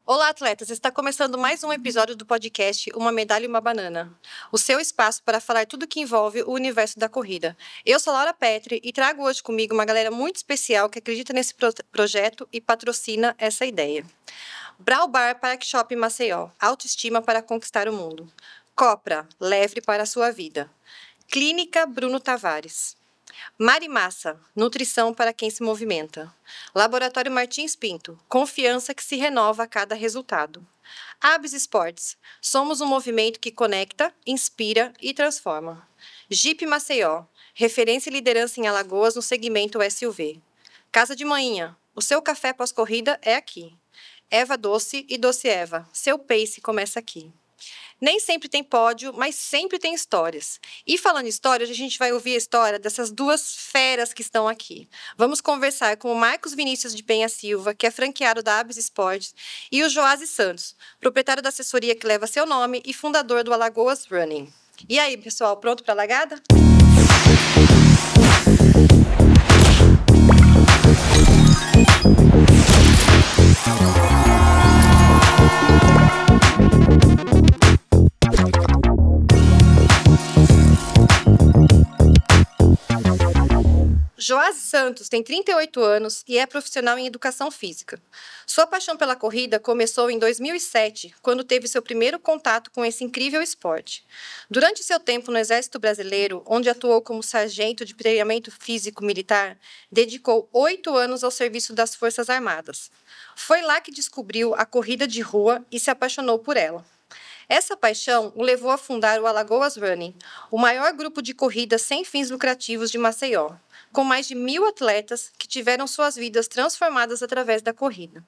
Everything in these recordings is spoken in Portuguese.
Olá, atletas! Está começando mais um episódio do podcast Uma Medalha e uma Banana, o seu espaço para falar tudo que envolve o universo da corrida. Eu sou Laura Petri e trago hoje comigo uma galera muito especial que acredita nesse projeto e patrocina essa ideia. Brau Bar Park Shop Maceió, autoestima para conquistar o mundo. Copra, leve para a sua vida. Clínica Bruno Tavares. Marimassa, nutrição para quem se movimenta. Laboratório Martins Pinto, confiança que se renova a cada resultado. Abs Esportes, somos um movimento que conecta, inspira e transforma. Jeep Maceió, referência e liderança em Alagoas no segmento SUV. Casa de Manhinha, o seu café pós-corrida é aqui. Eva Doce e Doce Eva, seu pace começa aqui. Nem sempre tem pódio, mas sempre tem histórias. E falando em histórias, a gente vai ouvir a história dessas duas feras que estão aqui. Vamos conversar com o Marcos Vinícius de Penha Silva, que é franqueado da Abs Esportes, e o Joásio Santos, proprietário da assessoria que leva seu nome e fundador do Alagoas Running. E aí, pessoal, pronto para a largada? Joásio Santos tem 38 anos e é profissional em educação física. Sua paixão pela corrida começou em 2007, quando teve seu primeiro contato com esse incrível esporte. Durante seu tempo no Exército Brasileiro, onde atuou como sargento de treinamento físico militar, dedicou 8 anos ao serviço das Forças Armadas. Foi lá que descobriu a corrida de rua e se apaixonou por ela. Essa paixão o levou a fundar o Alagoas Running, o maior grupo de corridas sem fins lucrativos de Maceió, com mais de 1.000 atletas que tiveram suas vidas transformadas através da corrida.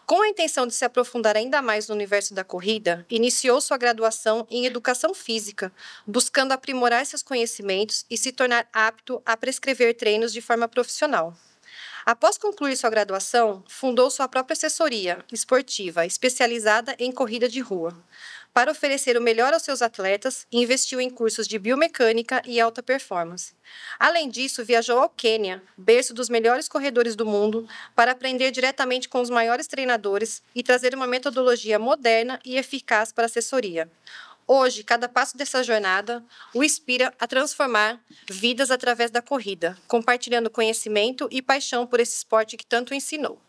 Com a intenção de se aprofundar ainda mais no universo da corrida, iniciou sua graduação em Educação Física, buscando aprimorar seus conhecimentos e se tornar apto a prescrever treinos de forma profissional. Após concluir sua graduação, fundou sua própria assessoria esportiva, especializada em corrida de rua. Para oferecer o melhor aos seus atletas, investiu em cursos de biomecânica e alta performance. Além disso, viajou ao Quênia, berço dos melhores corredores do mundo, para aprender diretamente com os maiores treinadores e trazer uma metodologia moderna e eficaz para a assessoria. Hoje, cada passo dessa jornada o inspira a transformar vidas através da corrida, compartilhando conhecimento e paixão por esse esporte que tanto ensinou.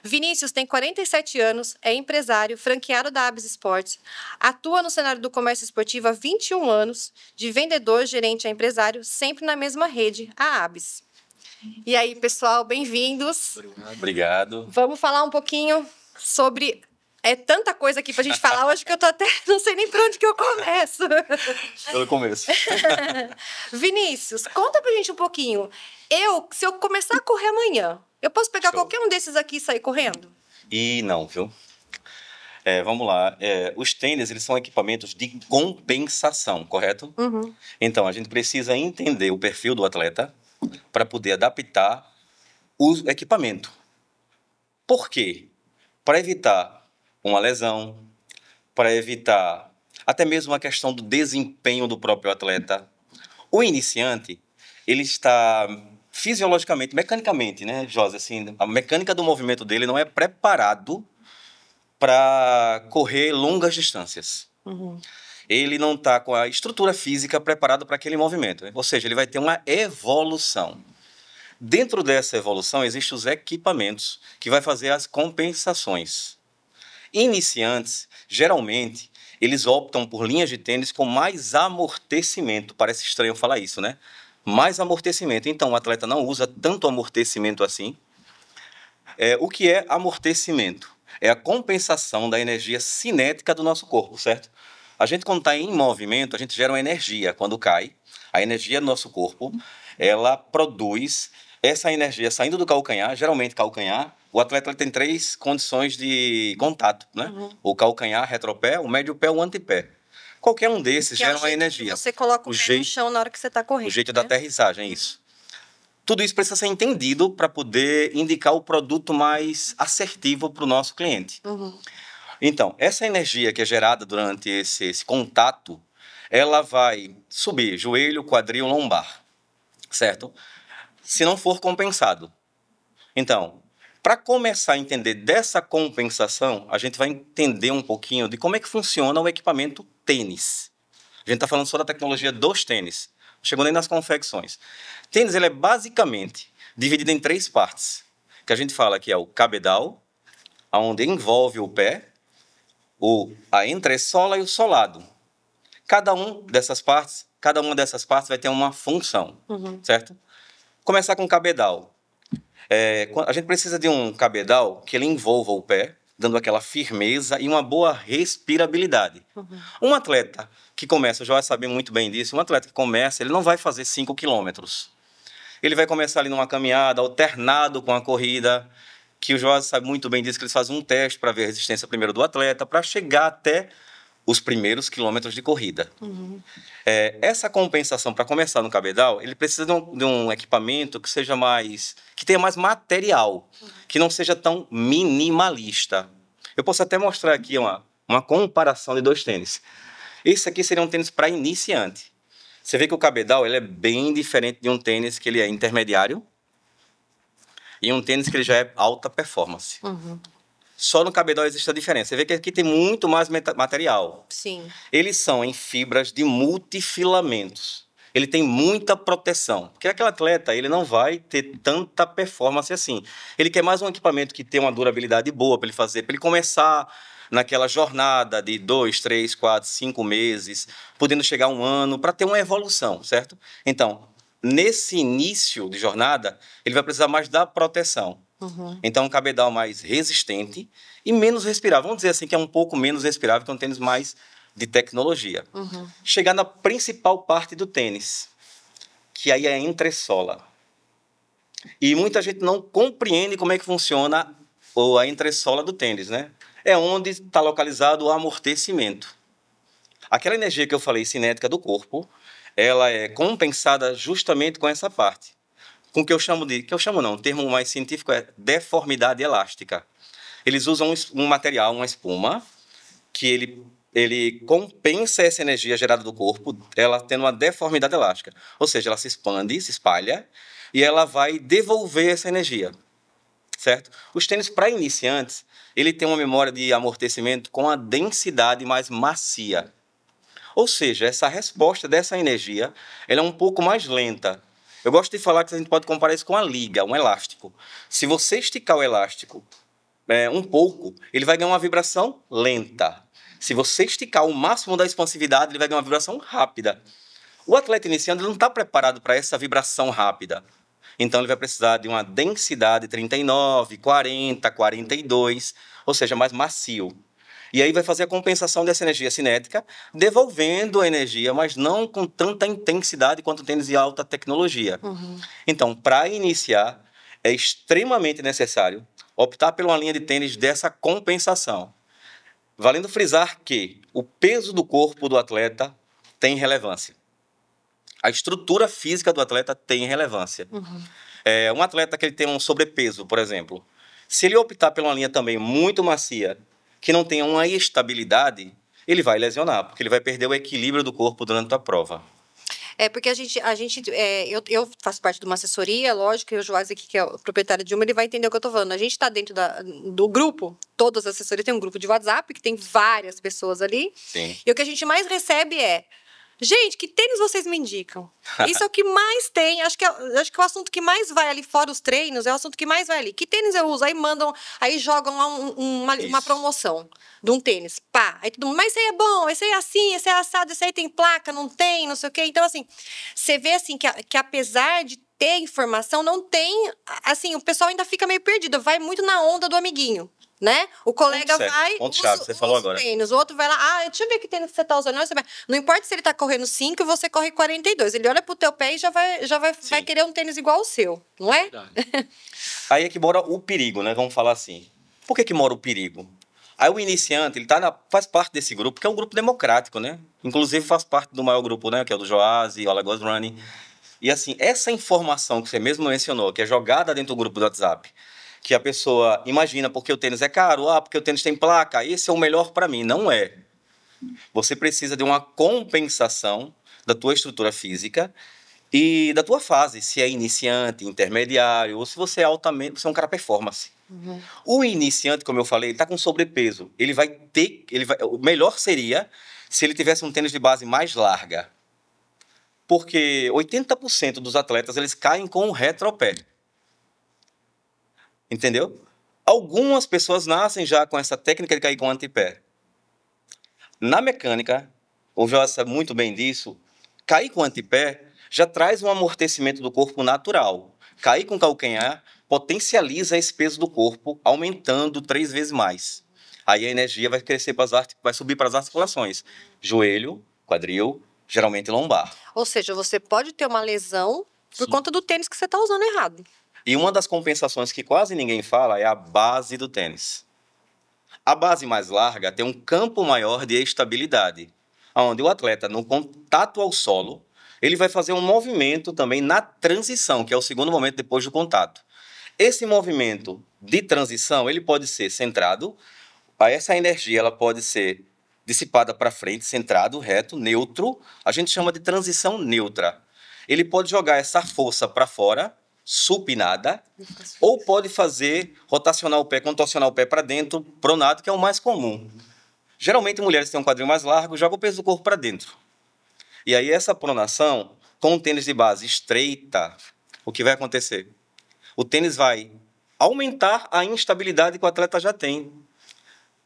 Vinícius tem 47 anos, é empresário, franqueado da Abs Esportes, atua no cenário do comércio esportivo há 21 anos, de vendedor, gerente a empresário, sempre na mesma rede, a Abs. E aí, pessoal, bem-vindos. Obrigado. Vamos falar um pouquinho sobre... É tanta coisa aqui pra gente falar hoje que eu tô até... Não sei nem por onde que eu começo. Pelo começo. Vinícius, conta pra gente um pouquinho. Se eu começar a correr amanhã, eu posso pegar qualquer um desses aqui e sair correndo? E não, viu? Vamos lá. Os tênis, eles são equipamentos de compensação, correto? Uhum. Então, a gente precisa entender o perfil do atleta para poder adaptar o equipamento. Por quê? Para evitar uma lesão, para evitar até mesmo a questão do desempenho do próprio atleta. O iniciante, ele está fisiologicamente, mecanicamente, né, Josi? Assim, a mecânica do movimento dele não é preparado para correr longas distâncias. Uhum. Ele não está com a estrutura física preparada para aquele movimento. Ou seja, ele vai ter uma evolução. Dentro dessa evolução, existem os equipamentos que vai fazer as compensações. Iniciantes, geralmente, eles optam por linhas de tênis com mais amortecimento. Parece estranho falar isso, né? Mais amortecimento. Então, o atleta não usa tanto amortecimento assim. O que é amortecimento? É a compensação da energia cinética do nosso corpo, certo? A gente, quando está em movimento, a gente gera uma energia. Quando cai, a energia do nosso corpo, ela produz essa energia saindo do calcanhar, geralmente calcanhar. O atleta tem 3 condições de contato, né? Uhum. O calcanhar, retropé, o médio pé, o antepé. Qualquer um desses gera uma energia. Você coloca o pé no chão na hora que você está correndo. O jeito da aterrissagem, isso. Tudo isso precisa ser entendido para poder indicar o produto mais assertivo para o nosso cliente. Uhum. Então, essa energia que é gerada durante esse contato, ela vai subir joelho, quadril, lombar, certo? Se não for compensado. Então, Para começar a entender dessa compensação, a gente vai entender um pouquinho de como é que funciona o equipamento tênis. A gente está falando só da tecnologia dos tênis. Chegou nem nas confecções. Tênis ele é basicamente dividido em 3 partes, que a gente fala que é o cabedal, onde envolve o pé, a entressola e o solado. Cada uma dessas partes vai ter uma função, certo? Começar com o cabedal. A gente precisa de um cabedal que ele envolva o pé, dando aquela firmeza e uma boa respirabilidade. Um atleta que começa, o Joás sabe muito bem disso, um atleta que começa, ele não vai fazer 5 quilômetros. Ele vai começar ali numa caminhada, alternado com a corrida, que o Joás sabe muito bem disso, que eles fazem um teste para ver a resistência primeiro do atleta, para chegar até os primeiros quilômetros de corrida. Essa compensação, para começar no cabedal, ele precisa de um equipamento que tenha mais material, que não seja tão minimalista. Eu posso até mostrar aqui uma comparação de 2 tênis. Esse aqui seria um tênis para iniciante. Você vê que o cabedal ele é bem diferente de um tênis que ele é intermediário e um tênis que ele já é alta performance. Só no cabedal existe a diferença. Você vê que aqui tem muito mais material. Sim. Eles são em fibras de multifilamentos. Ele tem muita proteção. Porque aquele atleta, ele não vai ter tanta performance assim. Ele quer mais um equipamento que tenha uma durabilidade boa para ele fazer, para ele começar naquela jornada de 2, 3, 4, 5 meses, podendo chegar a 1 ano, para ter uma evolução, certo? Então, nesse início de jornada, ele vai precisar mais da proteção. Então, um cabedal mais resistente e menos respirável. Vamos dizer assim que é um pouco menos respirável que um tênis mais de tecnologia. Chegar na principal parte do tênis, que aí é a entressola. E muita gente não compreende como é que funciona a entressola do tênis, né? É onde está localizado o amortecimento. Aquela energia que eu falei, cinética do corpo, ela é compensada justamente com essa parte. Com o que eu chamo não, o termo mais científico é deformidade elástica. Eles usam um material, uma espuma, que ele compensa essa energia gerada do corpo, ela tendo uma deformidade elástica. Ou seja, ela se expande, se espalha, e ela vai devolver essa energia, certo? Os tênis para iniciantes, ele tem uma memória de amortecimento com a densidade mais macia. Ou seja, essa resposta dessa energia, ela é um pouco mais lenta. Eu gosto de falar que a gente pode comparar isso com a liga, um elástico. Se você esticar o elástico um pouco, ele vai ganhar uma vibração lenta. Se você esticar o máximo da expansividade, ele vai ganhar uma vibração rápida. O atleta iniciante não está preparado para essa vibração rápida. Então, ele vai precisar de uma densidade 39, 40, 42, ou seja, mais macio. E aí vai fazer a compensação dessa energia cinética, devolvendo a energia, mas não com tanta intensidade quanto o tênis de alta tecnologia. Então, para iniciar, é extremamente necessário optar por uma linha de tênis dessa compensação. Valendo frisar que o peso do corpo do atleta tem relevância. A estrutura física do atleta tem relevância. Um atleta que ele tem um sobrepeso, por exemplo, se ele optar por uma linha também muito macia, que não tenha uma estabilidade, ele vai lesionar, porque ele vai perder o equilíbrio do corpo durante a prova. Porque eu faço parte de uma assessoria, lógico, e o Joás aqui, que é o proprietário de uma, ele vai entender o que eu tô falando. A gente está dentro do grupo, todas as assessorias têm um grupo de WhatsApp, que tem várias pessoas ali. Sim. E o que a gente mais recebe é: gente, que tênis vocês me indicam? Isso é o que mais tem. Acho que o assunto que mais vai ali, fora os treinos, é o assunto que mais vai ali. Que tênis eu uso? Aí jogam lá uma promoção de um tênis. Pá! Aí todo mundo, mas esse aí é bom, esse aí é assim, esse aí é assado, esse aí tem placa, não tem, não sei o quê. Então, assim, você vê assim que apesar de ter informação, não tem. Assim, o pessoal ainda fica meio perdido. Vai muito na onda do amiguinho. Né? O colega vai, você falou agora. Tênis, o outro vai lá, deixa eu ver que tênis que você tá usando. Não importa se ele tá correndo 5 e você corre 42. Ele olha pro teu pé e já vai querer um tênis igual ao seu, não é? Aí é que mora o perigo, né? Vamos falar assim. Por que mora o perigo? Aí o iniciante, ele faz parte desse grupo, que é um grupo democrático, né? Inclusive faz parte do maior grupo, né? Que é o do Joás e o Alagoas Running. E assim, essa informação que você mesmo mencionou, que é jogada dentro do grupo do WhatsApp, que a pessoa imagina, porque o tênis é caro, porque o tênis tem placa, esse é o melhor para mim. Não é. Você precisa de uma compensação da tua estrutura física e da tua fase, se é iniciante, intermediário, ou se você é altamente, você é um cara performance. O iniciante, como eu falei, ele está com sobrepeso. O melhor seria se ele tivesse um tênis de base mais larga. Porque 80% dos atletas, eles caem com o retropé. Entendeu? Algumas pessoas nascem já com essa técnica de cair com o antepé. Na mecânica, o João sabe muito bem disso, cair com o antepé já traz um amortecimento do corpo natural. Cair com o calcanhar potencializa esse peso do corpo, aumentando 3 vezes mais. Aí a energia vai crescer vai subir para as articulações. Joelho, quadril, geralmente lombar. Ou seja, você pode ter uma lesão por conta do tênis que você está usando errado. E uma das compensações que quase ninguém fala é a base do tênis. A base mais larga tem um campo maior de estabilidade, onde o atleta, no contato ao solo, ele vai fazer um movimento também na transição, que é o segundo momento depois do contato. Esse movimento de transição, ele pode ser centrado, essa energia ela pode ser dissipada para frente, centrado, reto, neutro, a gente chama de transição neutra. Ele pode jogar essa força para fora, supinada, ou pode rotacionar o pé, contorcionar o pé para dentro, pronado, que é o mais comum. Geralmente, mulheres que têm um quadril mais largo, jogam o peso do corpo para dentro. E aí, essa pronação, com o tênis de base estreita, o que vai acontecer? O tênis vai aumentar a instabilidade que o atleta já tem.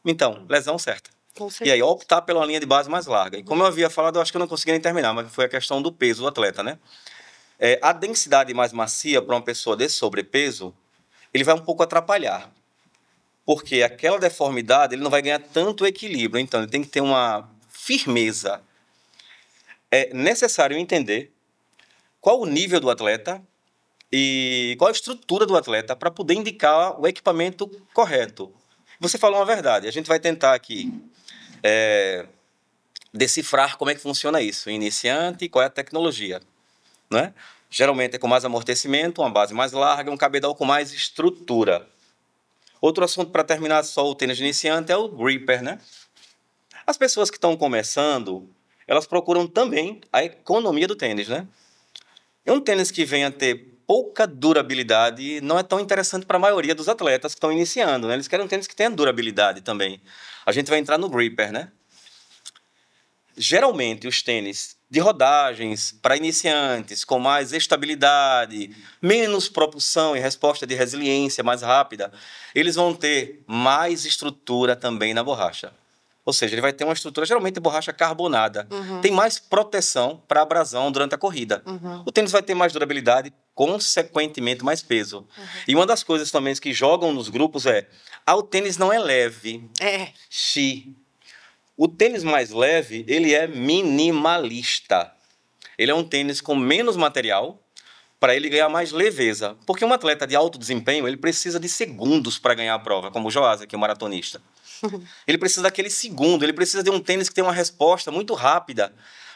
Então, lesão certa. E aí, optar pela linha de base mais larga. E como eu havia falado, eu acho que eu não consegui nem terminar, mas foi a questão do peso do atleta, né? A densidade mais macia para uma pessoa de sobrepeso, ele vai um pouco atrapalhar. Porque aquela deformidade, ele não vai ganhar tanto equilíbrio. Então, ele tem que ter uma firmeza. É necessário entender qual o nível do atleta e qual a estrutura do atleta para poder indicar o equipamento correto. Você falou uma verdade. A gente vai tentar aqui decifrar como é que funciona isso. Iniciante e qual é a tecnologia. Né? Geralmente é com mais amortecimento, uma base mais larga, um cabedal com mais estrutura. Outro assunto para terminar só o tênis de iniciante é o gripper, né? As pessoas que estão começando, elas procuram também a economia do tênis, né? E um tênis que venha a ter pouca durabilidade não é tão interessante para a maioria dos atletas que estão iniciando, né? Eles querem um tênis que tenha durabilidade também. A gente vai entrar no gripper, né? Geralmente, os tênis de rodagens para iniciantes, com mais estabilidade, menos propulsão e resposta de resiliência mais rápida, eles vão ter mais estrutura também na borracha. Ou seja, ele vai ter uma estrutura, geralmente de borracha carbonada. Tem mais proteção para abrasão durante a corrida. O tênis vai ter mais durabilidade, consequentemente mais peso. E uma das coisas também que jogam nos grupos o tênis não é leve. O tênis mais leve, ele é minimalista. Ele é um tênis com menos material para ele ganhar mais leveza. Porque um atleta de alto desempenho, ele precisa de segundos para ganhar a prova, como o Joás, que é o maratonista. Ele precisa daquele segundo, ele precisa de um tênis que tenha uma resposta muito rápida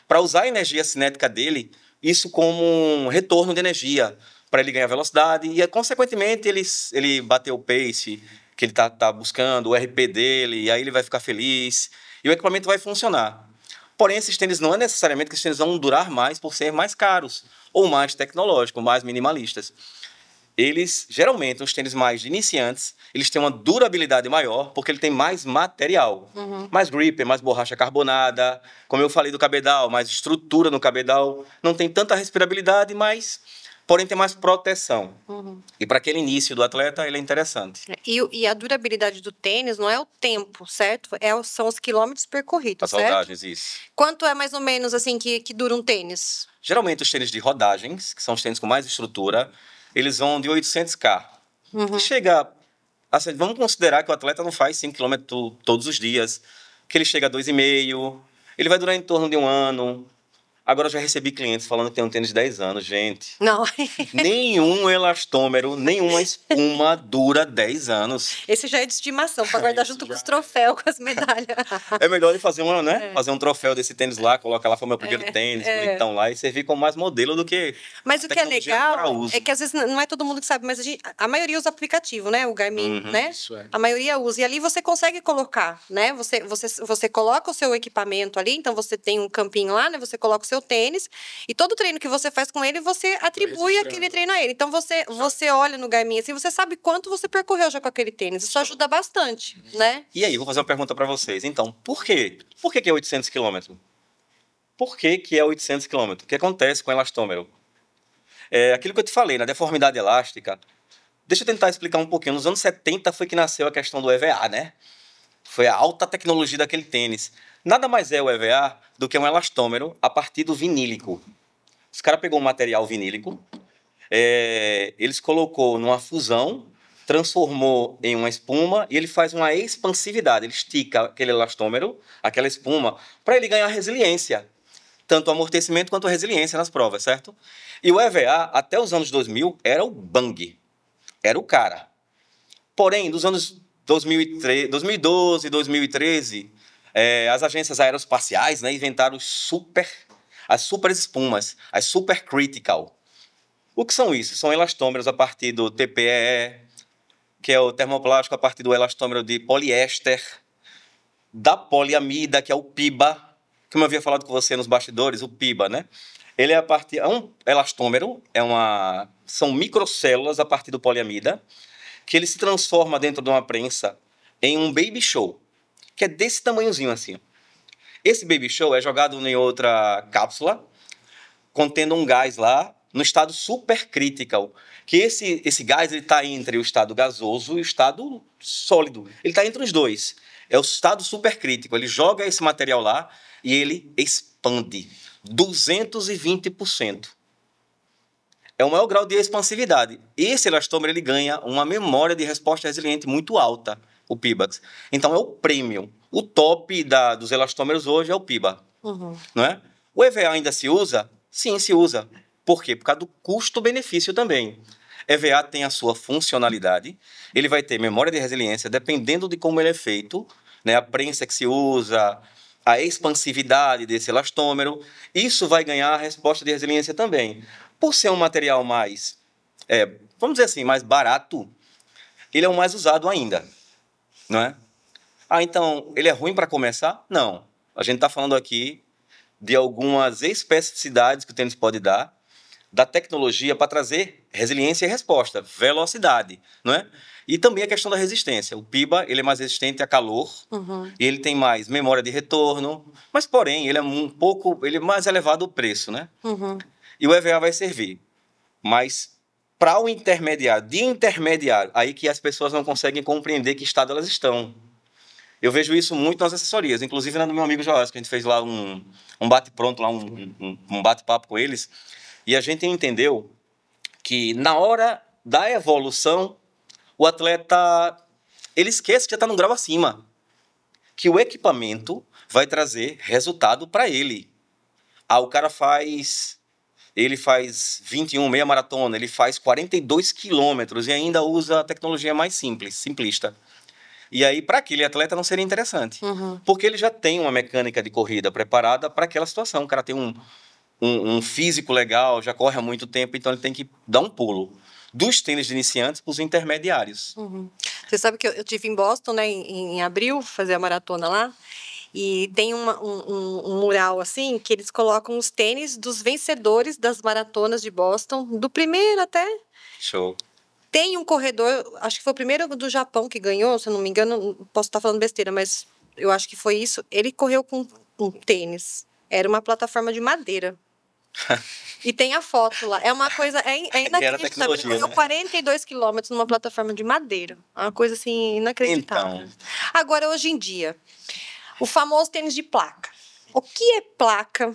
para usar a energia cinética dele, isso como um retorno de energia, para ele ganhar velocidade e, consequentemente, ele bater o pace que ele está buscando, o RP dele, e aí ele vai ficar feliz. E o equipamento vai funcionar. Porém, esses tênis não é necessariamente que esses tênis vão durar mais por ser mais caros, ou mais tecnológicos, mais minimalistas. Eles, geralmente, os tênis mais de iniciantes, eles têm uma durabilidade maior, porque ele tem mais material. Mais grip, mais borracha carbonada, como eu falei do cabedal, mais estrutura no cabedal. Não tem tanta respirabilidade, porém tem mais proteção. E para aquele início do atleta, ele é interessante. E a durabilidade do tênis não é o tempo, certo? São os quilômetros percorridos, certo? As rodagens, isso. Quanto é mais ou menos assim que dura um tênis? Geralmente os tênis de rodagens, que são os tênis com mais estrutura, eles vão de 800 km. Chega, assim, vamos considerar que o atleta não faz 5 km todos os dias, que ele chega a 2,5, ele vai durar em torno de 1 ano. Agora eu já recebi clientes falando que tem um tênis de 10 anos, gente. Não. Nenhum elastômero, nenhuma espuma dura 10 anos. Esse já é de estimação, para guardar junto com os troféus, com as medalhas. É melhor ele fazer fazer um troféu desse tênis lá, colocar lá, foi o meu primeiro tênis, bonitão lá, e servir como mais modelo do que. Mas o que é legal é que às vezes não é todo mundo que sabe, mas a maioria usa aplicativo, né? O Garmin, né? Isso é. A maioria usa. E ali você consegue colocar, né? Você coloca o seu equipamento ali, então você tem um campinho lá, né? Você coloca o seu seu tênis e todo treino que você faz com ele, você atribui aquele treino a ele. Então, você olha no Garmin assim, você sabe quanto você percorreu já com aquele tênis. Isso ajuda bastante, né? E aí, eu vou fazer uma pergunta para vocês. Então, por quê? Por que é 800 quilômetros? Por que é 800 quilômetros? O que acontece com o elastômero? Aquilo que eu te falei, na deformidade elástica, deixa eu tentar explicar um pouquinho. Nos anos 70 foi que nasceu a questão do EVA, né? Foi a alta tecnologia daquele tênis. Nada mais é o EVA do que um elastômero a partir do vinílico. Os caras pegou um material vinílico, eles colocou numa fusão, transformou em uma espuma e ele faz uma expansividade. Ele estica aquele elastômero, aquela espuma, para ele ganhar resiliência. Tanto amortecimento quanto resiliência nas provas, certo? E o EVA, até os anos 2000, era o bang. Era o cara. Porém, dos anos 2012, 2013, as agências aeroespaciais, né, inventaram as super espumas, as super critical. O que são isso? São elastômeros a partir do TPE, que é o termoplástico a partir do elastômero de poliéster, da poliamida, que é o PIBA, como eu havia falado com você nos bastidores, o PIBA, né? Ele é um elastômero, são microcélulas a partir do poliamida, que ele se transforma dentro de uma prensa em um baby show, que é desse tamanhozinho assim. Esse baby show é jogado em outra cápsula, contendo um gás lá, no estado supercritical, que esse gás está entre o estado gasoso e o estado sólido. Ele está entre os dois. É o estado supercrítico. Ele joga esse material lá e ele expande 220%. É o maior grau de expansividade. Esse elastômero ele ganha uma memória de resposta resiliente muito alta, o PIBAX. Então é o premium. O top dos elastômeros hoje é o PIBA. Uhum. Não é? O EVA ainda se usa? Sim, se usa. Por quê? Por causa do custo-benefício também. EVA tem a sua funcionalidade, ele vai ter memória de resiliência, dependendo de como ele é feito, né? A prensa que se usa, a expansividade desse elastômero, isso vai ganhar a resposta de resiliência também. Por ser um material mais, vamos dizer assim, mais barato, ele é o mais usado ainda, não é? Então, ele é ruim para começar? Não. A gente está falando aqui de algumas especificidades que o tênis pode dar, da tecnologia para trazer resiliência e resposta, velocidade, não é? E também a questão da resistência. O PIBA, ele é mais resistente a calor, e ele tem mais memória de retorno, mas, porém, ele é mais elevado o preço, né? E o EVA vai servir. Mas, para o intermediário, aí que as pessoas não conseguem compreender que estado elas estão. Eu vejo isso muito nas assessorias, inclusive na do meu amigo Joás, que a gente fez lá um bate-pronto, um bate-papo com eles, e a gente entendeu que na hora da evolução, o atleta, ele esquece que já está num grau acima, que o equipamento vai trazer resultado para ele. O cara faz 21, meia maratona, ele faz 42 quilômetros e ainda usa a tecnologia mais simplista. E aí, para aquele atleta, não seria interessante. Porque ele já tem uma mecânica de corrida preparada para aquela situação. O cara tem um físico legal, já corre há muito tempo, então ele tem que dar um pulo dos tênis de iniciantes para os intermediários. Você sabe que eu estive em Boston, né, em abril, fazer a maratona lá, e tem um mural, assim, que eles colocam os tênis dos vencedores das maratonas de Boston, do primeiro até... Show. Tem um corredor, acho que foi o primeiro do Japão que ganhou, se eu não me engano, posso estar falando besteira, mas eu acho que foi isso. Ele correu com um tênis. Era uma plataforma de madeira. E tem a foto lá. É uma coisa, inacreditável. Ele correu 42 quilômetros numa plataforma de madeira. É uma coisa, assim, inacreditável. Então... Agora, hoje em dia, o famoso tênis de placa. O que é placa?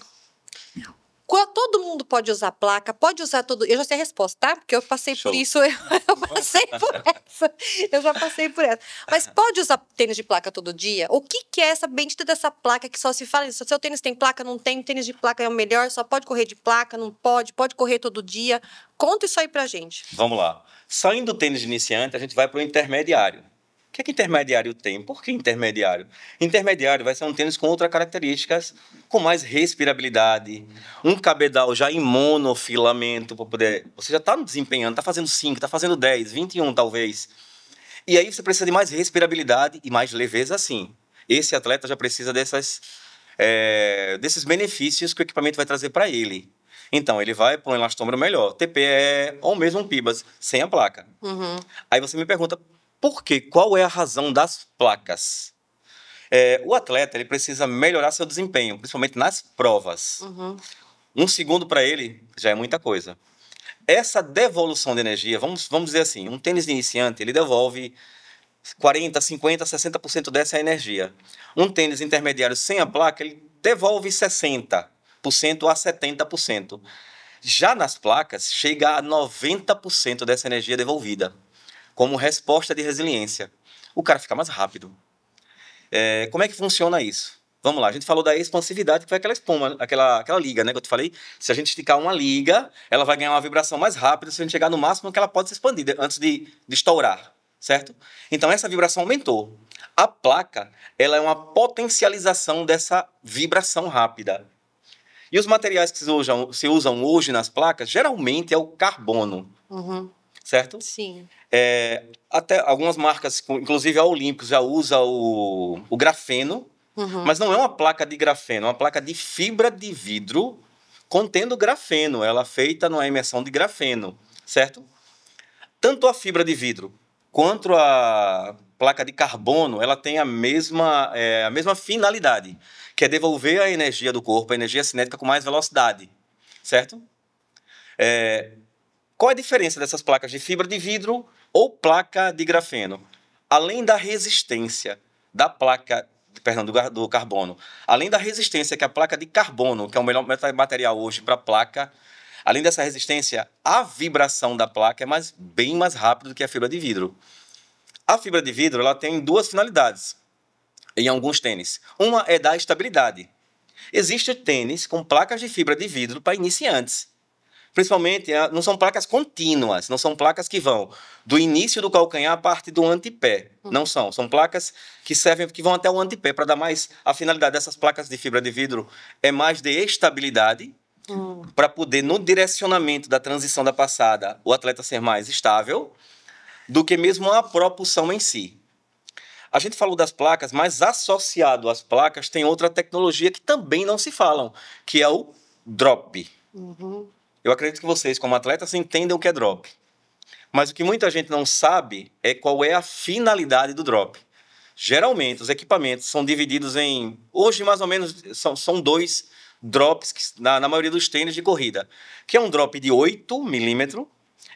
Todo mundo pode usar placa, pode usar todo... Eu já sei a resposta, tá? Porque eu passei por isso, eu passei por essa. Eu já passei por essa. Mas pode usar tênis de placa todo dia? O que é essa bendita dessa placa que só se fala isso? Seu tênis tem placa, não tem? Tênis de placa é o melhor? Só pode correr de placa, não pode? Pode correr todo dia? Conta isso aí pra gente. Vamos lá. Saindo do tênis de iniciante, a gente vai para o intermediário. O que intermediário tem? Por que intermediário? Intermediário vai ser um tênis com outras características, com mais respirabilidade, um cabedal já em monofilamento, para poder... Você já está desempenhando, está fazendo 5, está fazendo 10, 21 talvez. E aí você precisa de mais respirabilidade e mais leveza, sim. Esse atleta já precisa desses benefícios que o equipamento vai trazer para ele. Então, ele vai para um elastômero melhor, TPE ou mesmo um PIBAS, sem a placa. Aí você me pergunta, por quê? Qual é a razão das placas? O atleta ele precisa melhorar seu desempenho, principalmente nas provas. 1 segundo para ele já é muita coisa. Essa devolução de energia, vamos dizer assim, um tênis de iniciante, ele devolve 40%, 50%, 60% dessa energia. Um tênis intermediário sem a placa, ele devolve 60% a 70%. Já nas placas, chega a 90% dessa energia devolvida, como resposta de resiliência. O cara fica mais rápido. Como é que funciona isso? Vamos lá, a gente falou da expansividade, que foi aquela espuma, aquela liga, né, que eu te falei. Se a gente esticar uma liga, ela vai ganhar uma vibração mais rápida se a gente chegar no máximo que ela pode se expandir, antes de estourar, certo? Então, essa vibração aumentou. A placa, ela é uma potencialização dessa vibração rápida. E os materiais que se usam hoje nas placas, geralmente é o carbono, certo? Sim. Até algumas marcas, inclusive a Olímpicos, já usa o grafeno, mas não é uma placa de grafeno, é uma placa de fibra de vidro contendo grafeno. Ela é feita numa imersão de grafeno, certo? Tanto a fibra de vidro quanto a placa de carbono, ela tem a mesma finalidade, que é devolver a energia do corpo, a energia cinética com mais velocidade, certo? Qual é a diferença dessas placas de fibra de vidro ou placa de grafeno? Além da resistência da placa, do carbono, além da resistência que a placa de carbono, que é o melhor material hoje para placa, além dessa resistência, a vibração da placa é bem mais rápida do que a fibra de vidro. A fibra de vidro ela tem 2 finalidades em alguns tênis. Uma é dar estabilidade. Existe tênis com placas de fibra de vidro para iniciantes. Principalmente, não são placas contínuas, não são placas que vão do início do calcanhar à parte do antepé. Não são. São placas que vão até o antepé, para dar mais... A finalidade dessas placas de fibra de vidro é mais de estabilidade, para poder, no direcionamento da transição da passada, o atleta ser mais estável, do que mesmo a propulsão em si. A gente falou das placas, mas associado às placas tem outra tecnologia que também não se falam, que é o drop. Eu acredito que vocês, como atletas, entendem o que é drop. Mas o que muita gente não sabe é qual é a finalidade do drop. Geralmente, os equipamentos são divididos em... Hoje, mais ou menos, são 2 drops na maioria dos tênis de corrida, que é um drop de 8 milímetros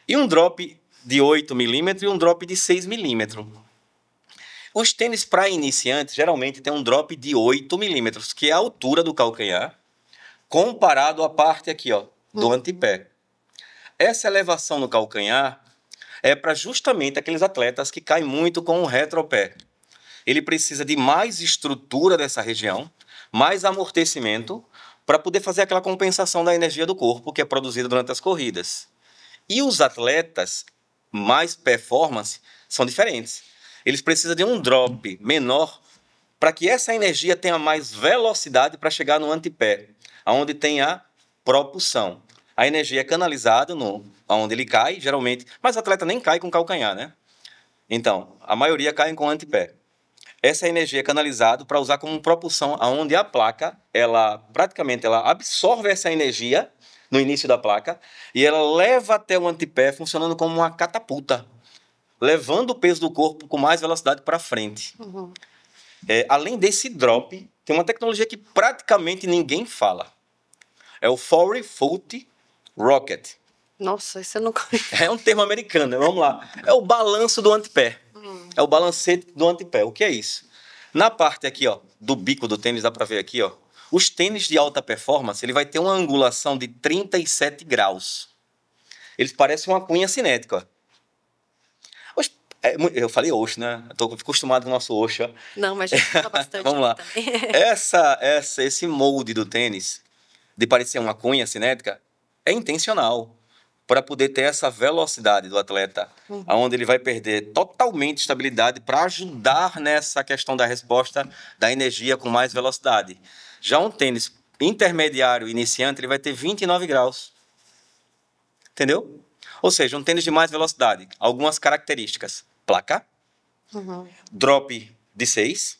e um drop de 8 milímetros e um drop de 6 milímetros. Os tênis para iniciantes, geralmente, tem um drop de 8 milímetros, que é a altura do calcanhar, comparado à parte aqui, do antepé. Essa elevação no calcanhar é para justamente aqueles atletas que caem muito com o retropé. Ele precisa de mais estrutura dessa região, mais amortecimento, para poder fazer aquela compensação da energia do corpo que é produzida durante as corridas. E os atletas mais performance são diferentes. Eles precisam de um drop menor para que essa energia tenha mais velocidade para chegar no antepé, onde tem a propulsão. A energia é canalizada onde ele cai, geralmente, mas o atleta nem cai com calcanhar, né? Então, a maioria cai com antepé. Essa energia é canalizada para usar como propulsão, onde a placa, ela absorve essa energia no início da placa e ela leva até o antepé, funcionando como uma catapulta, levando o peso do corpo com mais velocidade para frente. Além desse drop, tem uma tecnologia que praticamente ninguém fala. É o Forward Foot Rocket. Nossa, isso eu não conheço. É um termo americano, vamos lá. É o balanço do antepé. É o balancete do antepé. O que é isso? Na parte aqui, do bico do tênis, dá para ver aqui, os tênis de alta performance, ele vai ter uma angulação de 37 graus. Eles parecem uma cunha cinética, Eu falei Osho, né? Estou acostumado com o nosso Osho. Não, mas já fala bastante. Vamos lá. Esse molde do tênis, de parecer uma cunha cinética, é intencional, para poder ter essa velocidade do atleta, onde ele vai perder totalmente estabilidade para ajudar nessa questão da resposta da energia com mais velocidade. Já um tênis intermediário iniciante, ele vai ter 29 graus. Entendeu? Ou seja, um tênis de mais velocidade. Algumas características. Placa, drop de 6,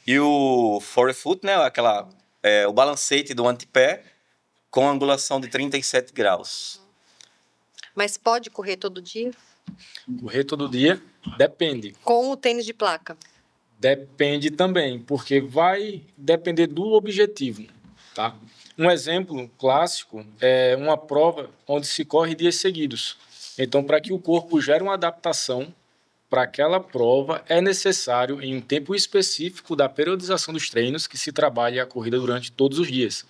E o forefoot, né, o balancete do antepé com angulação de 37 graus. Mas pode correr todo dia? Correr todo dia depende. Com o tênis de placa? Depende também, porque vai depender do objetivo, tá? Um exemplo clássico é uma prova onde se corre dias seguidos. Então, para que o corpo gere uma adaptação para aquela prova, é necessário, em um tempo específico da periodização dos treinos, que se trabalhe a corrida durante todos os dias.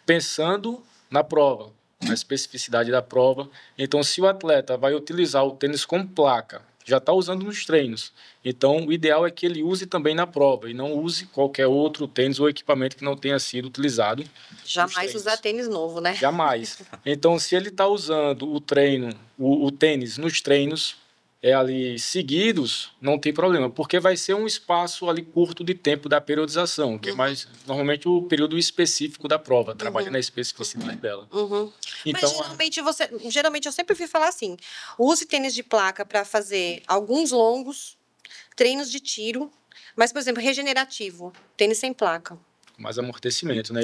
Pensando na prova, na especificidade da prova. Então, se o atleta vai utilizar o tênis com placa, já está usando nos treinos. Então, o ideal é que ele use também na prova e não use qualquer outro tênis ou equipamento que não tenha sido utilizado. Jamais usar tênis novo, né? Jamais. Então, se ele está usando o tênis nos treinos ali seguidos, não tem problema, porque vai ser um espaço ali curto de tempo da periodização, que é mais normalmente o período específico da prova, trabalha na especificidade dela. Então, mas geralmente eu sempre ouvi falar assim, use tênis de placa para fazer alguns longos, treinos de tiro, mas, por exemplo, regenerativo, tênis sem placa. Mais amortecimento, né?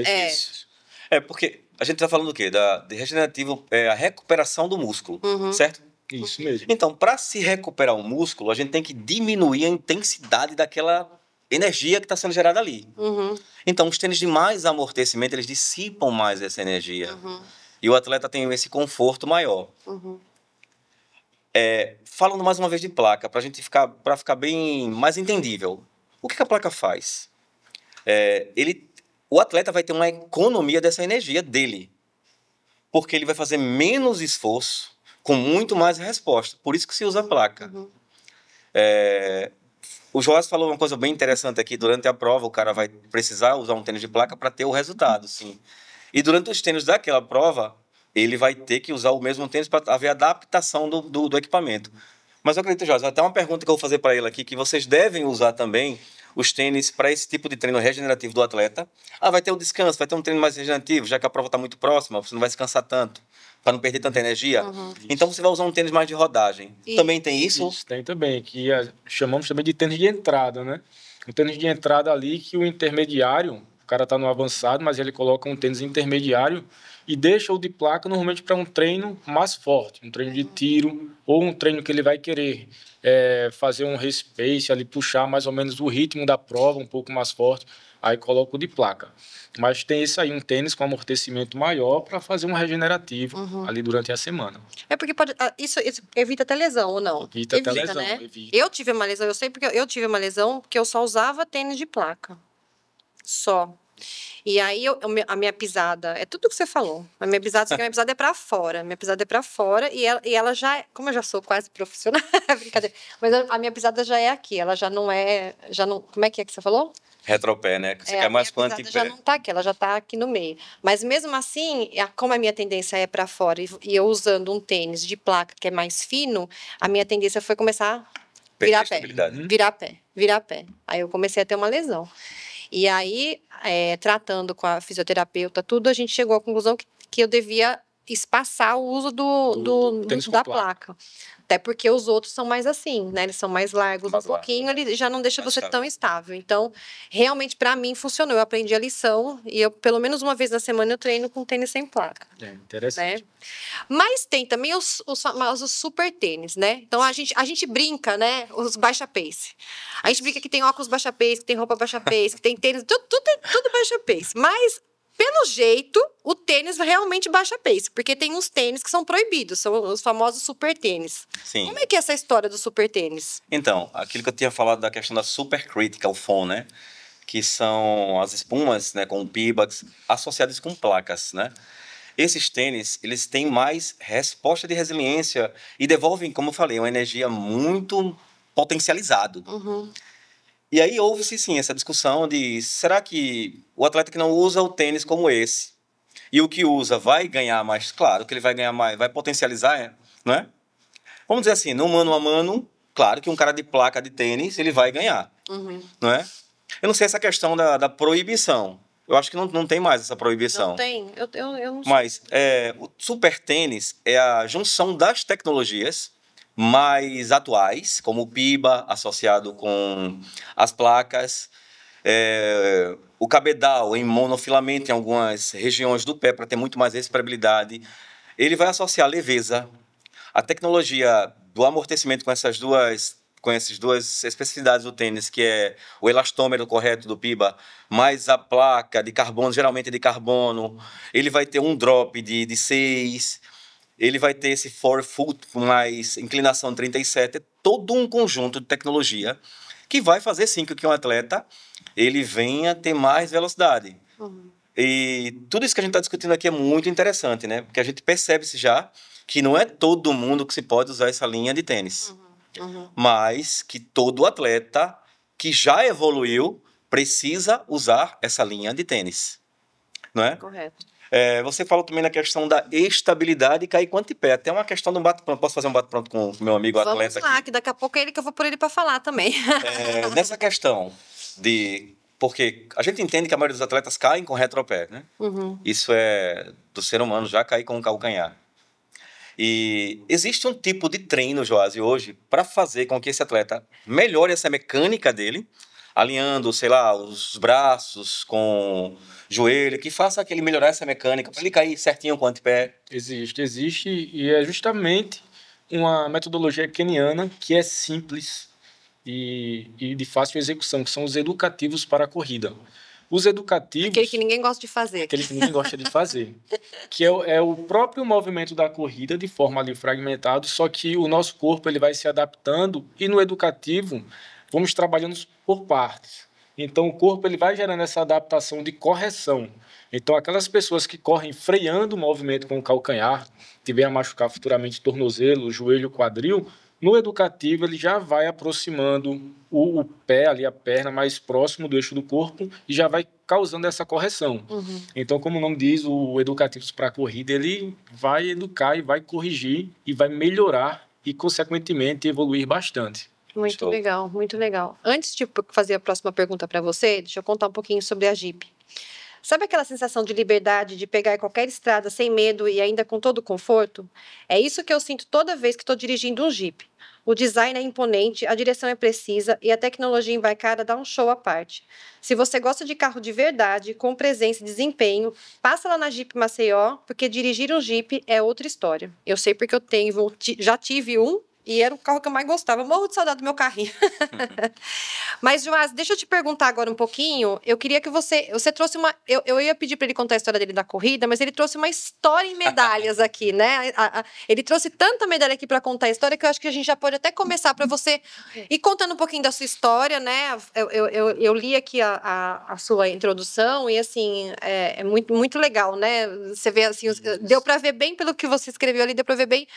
Porque a gente está falando do quê? De regenerativo, a recuperação do músculo, certo? Isso mesmo. Então, para se recuperar o músculo, a gente tem que diminuir a intensidade daquela energia que está sendo gerada ali. Então, os tênis de mais amortecimento, eles dissipam mais essa energia. E o atleta tem esse conforto maior. Falando mais uma vez de placa, para ficar bem mais entendível. O que a placa faz? O atleta vai ter uma economia dessa energia dele. Porque ele vai fazer menos esforço com muito mais resposta. Por isso que se usa a placa. O Joás falou uma coisa bem interessante aqui. Durante a prova, o cara vai precisar usar um tênis de placa para ter o resultado, sim. E durante os treinos daquela prova, ele vai ter que usar o mesmo tênis para haver adaptação do equipamento. Mas eu acredito, Joás, até uma pergunta que eu vou fazer para ele aqui, que vocês devem usar também os tênis para esse tipo de treino regenerativo do atleta. Vai ter o descanso, vai ter um treino mais regenerativo, já que a prova está muito próxima, você não vai se cansar tanto, para não perder tanta energia. Então, você vai usar um tênis mais de rodagem. Também tem isso? Isso, tem também, que chamamos também de tênis de entrada, né? Um tênis de entrada ali que o intermediário, o cara está no avançado, mas ele coloca um tênis intermediário e deixa o de placa normalmente para um treino mais forte, um treino de tiro ou um treino que ele vai querer fazer um race pace, ali, puxar mais ou menos o ritmo da prova um pouco mais forte, aí coloca o de placa. Mas tem esse aí, um tênis com amortecimento maior para fazer um regenerativo ali durante a semana. Porque isso evita até lesão, ou não? Evita até lesão, né? evita. Eu tive uma lesão, eu sei porque eu tive uma lesão porque eu só usava tênis de placa. Só. E aí, a minha pisada, é tudo o que você falou. A minha pisada é pra fora. Minha pisada é pra fora e ela já, como eu já sou quase profissional, brincadeira, mas a minha pisada já é aqui, ela já não, como é que você falou? Retropé, né? Você quer mais quanto a pisada já não tá aqui, ela já tá aqui no meio. Mas mesmo assim, como a minha tendência é pra fora e eu usando um tênis de placa que é mais fino, a minha tendência foi começar a virar pé. Aí eu comecei a ter uma lesão. E aí, tratando com a fisioterapeuta, tudo, a gente chegou à conclusão que eu devia espaçar o uso da placa. Até porque os outros são mais assim, né? Eles são mais largos um pouquinho, ele já não deixa você tão estável. Então, realmente, para mim, funcionou. Eu aprendi a lição e eu, pelo menos uma vez na semana, eu treino com tênis sem placa. Interessante. Né? Mas tem também os famosos super tênis, né? Então, a gente brinca, né? Os baixa pace. A gente brinca que tem óculos baixa pace, que tem roupa baixa pace, que tem tênis, tudo baixa pace. Mas, pelo jeito, o tênis realmente baixa pace, porque tem uns tênis que são proibidos, são os famosos super tênis. Sim. Como é que é essa história do super tênis? Então, aquilo que eu tinha falado da questão da supercritical foam, né? Que são as espumas, né, com Pebax, associadas com placas, né? Esses tênis, eles têm mais resposta de resiliência e devolvem, como eu falei, uma energia muito potencializada. E aí houve-se, sim, essa discussão de será que o atleta que não usa o tênis como esse e o que usa vai ganhar mais? Claro que ele vai ganhar mais, vai potencializar, né? Vamos dizer assim, no mano a mano, claro que um cara de placa de tênis, ele vai ganhar, não é? Eu não sei essa questão da proibição. Eu acho que não tem mais essa proibição. Não tem? Eu não sei. Mas o super tênis é a junção das tecnologias mais atuais, como o PIBA, associado com as placas, o cabedal em monofilamento em algumas regiões do pé para ter muito mais respirabilidade. Ele vai associar leveza, a tecnologia do amortecimento com essas duas especificidades do tênis, que é o elastômero correto do PIBA, mais a placa de carbono, geralmente de carbono. Ele vai ter um drop de 6, ele vai ter esse forefoot com mais inclinação de 37, é todo um conjunto de tecnologia que vai fazer sim com que um atleta ele venha ter mais velocidade. E tudo isso que a gente está discutindo aqui é muito interessante, né? Porque a gente percebe-se já que não é todo mundo que se pode usar essa linha de tênis. Mas que todo atleta que já evoluiu precisa usar essa linha de tênis, não é? Correto. Você falou também na questão da estabilidade e cair com antepé. Até uma questão do bate-pronto. Posso fazer um bate-pronto com o meu amigo atleta aqui? Vamos lá, que daqui a pouco é ele que eu vou pôr ele para falar também. Nessa questão de... Porque a gente entende que a maioria dos atletas caem com retropé, né? Isso é do ser humano já cair com o calcanhar. E existe um tipo de treino, Joasi, hoje, para fazer com que esse atleta melhore essa mecânica dele, alinhando, sei lá, os braços com o joelho, que faça que ele melhorar essa mecânica, para ele cair certinho com o antepé. Existe, e é justamente uma metodologia keniana que é simples e de fácil execução, que são os educativos para a corrida. Os educativos... Aquele que ninguém gosta de fazer. Aquele que ninguém gosta de fazer. Que é o próprio movimento da corrida de forma ali fragmentada, só que o nosso corpo ele vai se adaptando e no educativo vamos trabalhando por partes. Então o corpo ele vai gerando essa adaptação de correção. Então aquelas pessoas que correm freando o movimento com o calcanhar, que vem a machucar futuramente tornozelo, joelho, quadril, no educativo, ele já vai aproximando o pé, ali a perna, mais próximo do eixo do corpo e já vai causando essa correção. Então, como o nome diz, o Educativos para a Corrida, ele vai educar e vai corrigir e vai melhorar e, consequentemente, evoluir bastante. Muito legal, muito legal. Antes de fazer a próxima pergunta para você, deixa eu contar um pouquinho sobre a Jeep. Sabe aquela sensação de liberdade, de pegar qualquer estrada sem medo e ainda com todo o conforto? É isso que eu sinto toda vez que estou dirigindo um Jeep. O design é imponente, a direção é precisa e a tecnologia embarcada dá um show à parte. Se você gosta de carro de verdade, com presença e desempenho, passa lá na Jeep Maceió, porque dirigir um Jeep é outra história. Eu sei porque eu já tive um. E era o carro que eu mais gostava. Eu morro de saudade do meu carrinho. Mas, Joás, deixa eu te perguntar agora um pouquinho. Eu queria que você trouxe uma... Eu ia pedir para ele contar a história dele da corrida, mas ele trouxe uma história em medalhas aqui, né? Ele trouxe tanta medalha aqui para contar a história que eu acho que a gente já pode até começar para você ir contando um pouquinho da sua história, né? Eu li aqui a sua introdução e, assim, é muito, muito legal, né? Você vê, assim, deu para ver bem pelo que você escreveu ali, deu para ver bem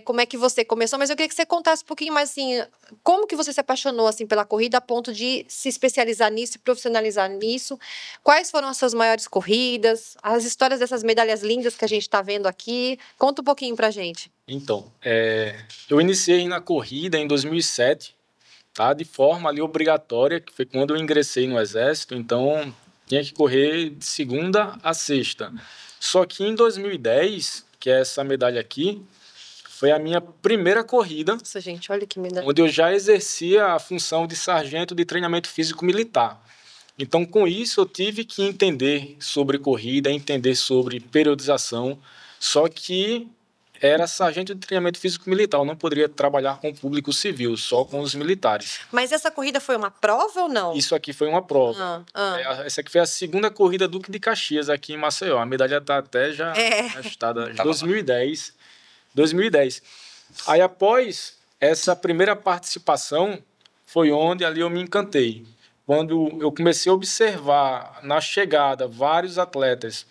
como é que você começou, mas eu queria que você contasse um pouquinho mais, assim, como que você se apaixonou, assim, pela corrida a ponto de se especializar nisso, se profissionalizar nisso. Quais foram as suas maiores corridas, as histórias dessas medalhas lindas que a gente está vendo aqui. Conta um pouquinho pra gente. Então, eu iniciei na corrida em 2007, tá? De forma ali obrigatória, que foi quando eu ingressei no Exército, então tinha que correr de segunda a sexta. Só que em 2010, que é essa medalha aqui, foi a minha primeira corrida. Nossa, gente, olha que medalha. Onde eu já exercia a função de sargento de treinamento físico militar. Então, com isso, eu tive que entender sobre corrida, entender sobre periodização, só que era sargento de treinamento físico militar, eu não poderia trabalhar com o público civil, só com os militares. Mas essa corrida foi uma prova ou não? Isso aqui foi uma prova. Essa aqui foi a segunda corrida Duque de Caxias aqui em Maceió. A medalha está até já gastada. 2010. Aí, após essa primeira participação, foi onde ali eu me encantei. Quando eu comecei a observar na chegada vários atletas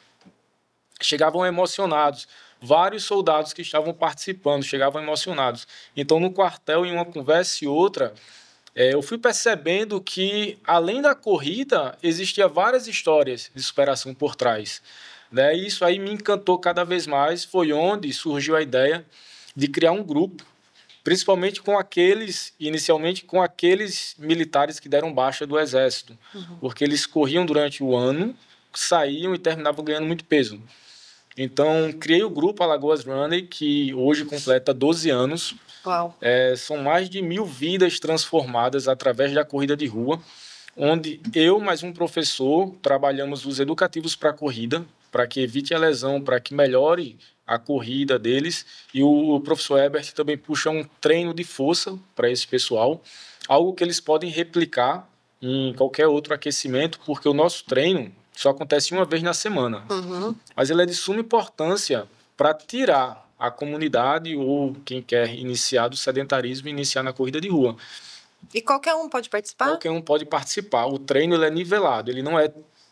chegavam emocionados, vários soldados que estavam participando chegavam emocionados. Então, no quartel, em uma conversa e outra, eu fui percebendo que, além da corrida, existia várias histórias de superação por trás. Né? E isso aí me encantou cada vez mais. Foi onde surgiu a ideia de criar um grupo, principalmente inicialmente com aqueles militares que deram baixa do Exército, porque eles corriam durante o ano, saíam e terminavam ganhando muito peso. Então, criei o grupo Alagoas Running, que hoje completa 12 anos. Uau. São mais de 1.000 vidas transformadas através da corrida de rua, onde eu mais um professor trabalhamos os educativos para a corrida, para que evite a lesão, para que melhore a corrida deles. E o professor Herbert também puxa um treino de força para esse pessoal, algo que eles podem replicar em qualquer outro aquecimento, porque o nosso treino só acontece uma vez na semana. Mas ele é de suma importância para tirar a comunidade ou quem quer iniciar do sedentarismo e iniciar na corrida de rua. E qualquer um pode participar? Qualquer um pode participar. O treino ele é nivelado, ele não é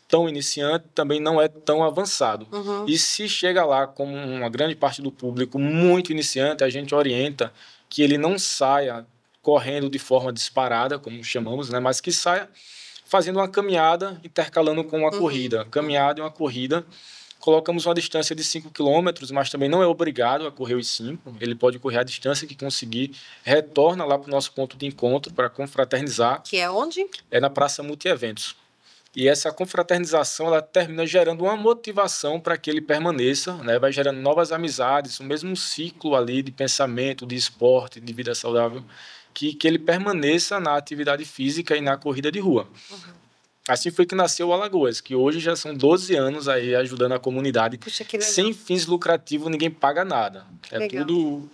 tão iniciante, também não é tão avançado. E se chega lá como uma grande parte do público muito iniciante, a gente orienta que ele não saia correndo de forma disparada, como chamamos, né? Mas que saia fazendo uma caminhada, intercalando com uma corrida. Caminhada e uma corrida. Colocamos uma distância de 5 km, mas também não é obrigado a correr os 5. Ele pode correr a distância que conseguir. Retorna lá para o nosso ponto de encontro para confraternizar. Que é onde? É na Praça Multieventos. E essa confraternização ela termina gerando uma motivação para que ele permaneça, né? Vai gerando novas amizades, o mesmo ciclo ali de pensamento, de esporte, de vida saudável, que ele permaneça na atividade física e na corrida de rua. Assim foi que nasceu o Alagoas, que hoje já são 12 anos aí ajudando a comunidade. Puxa, que legal. Sem fins lucrativos, ninguém paga nada. É legal. Tudo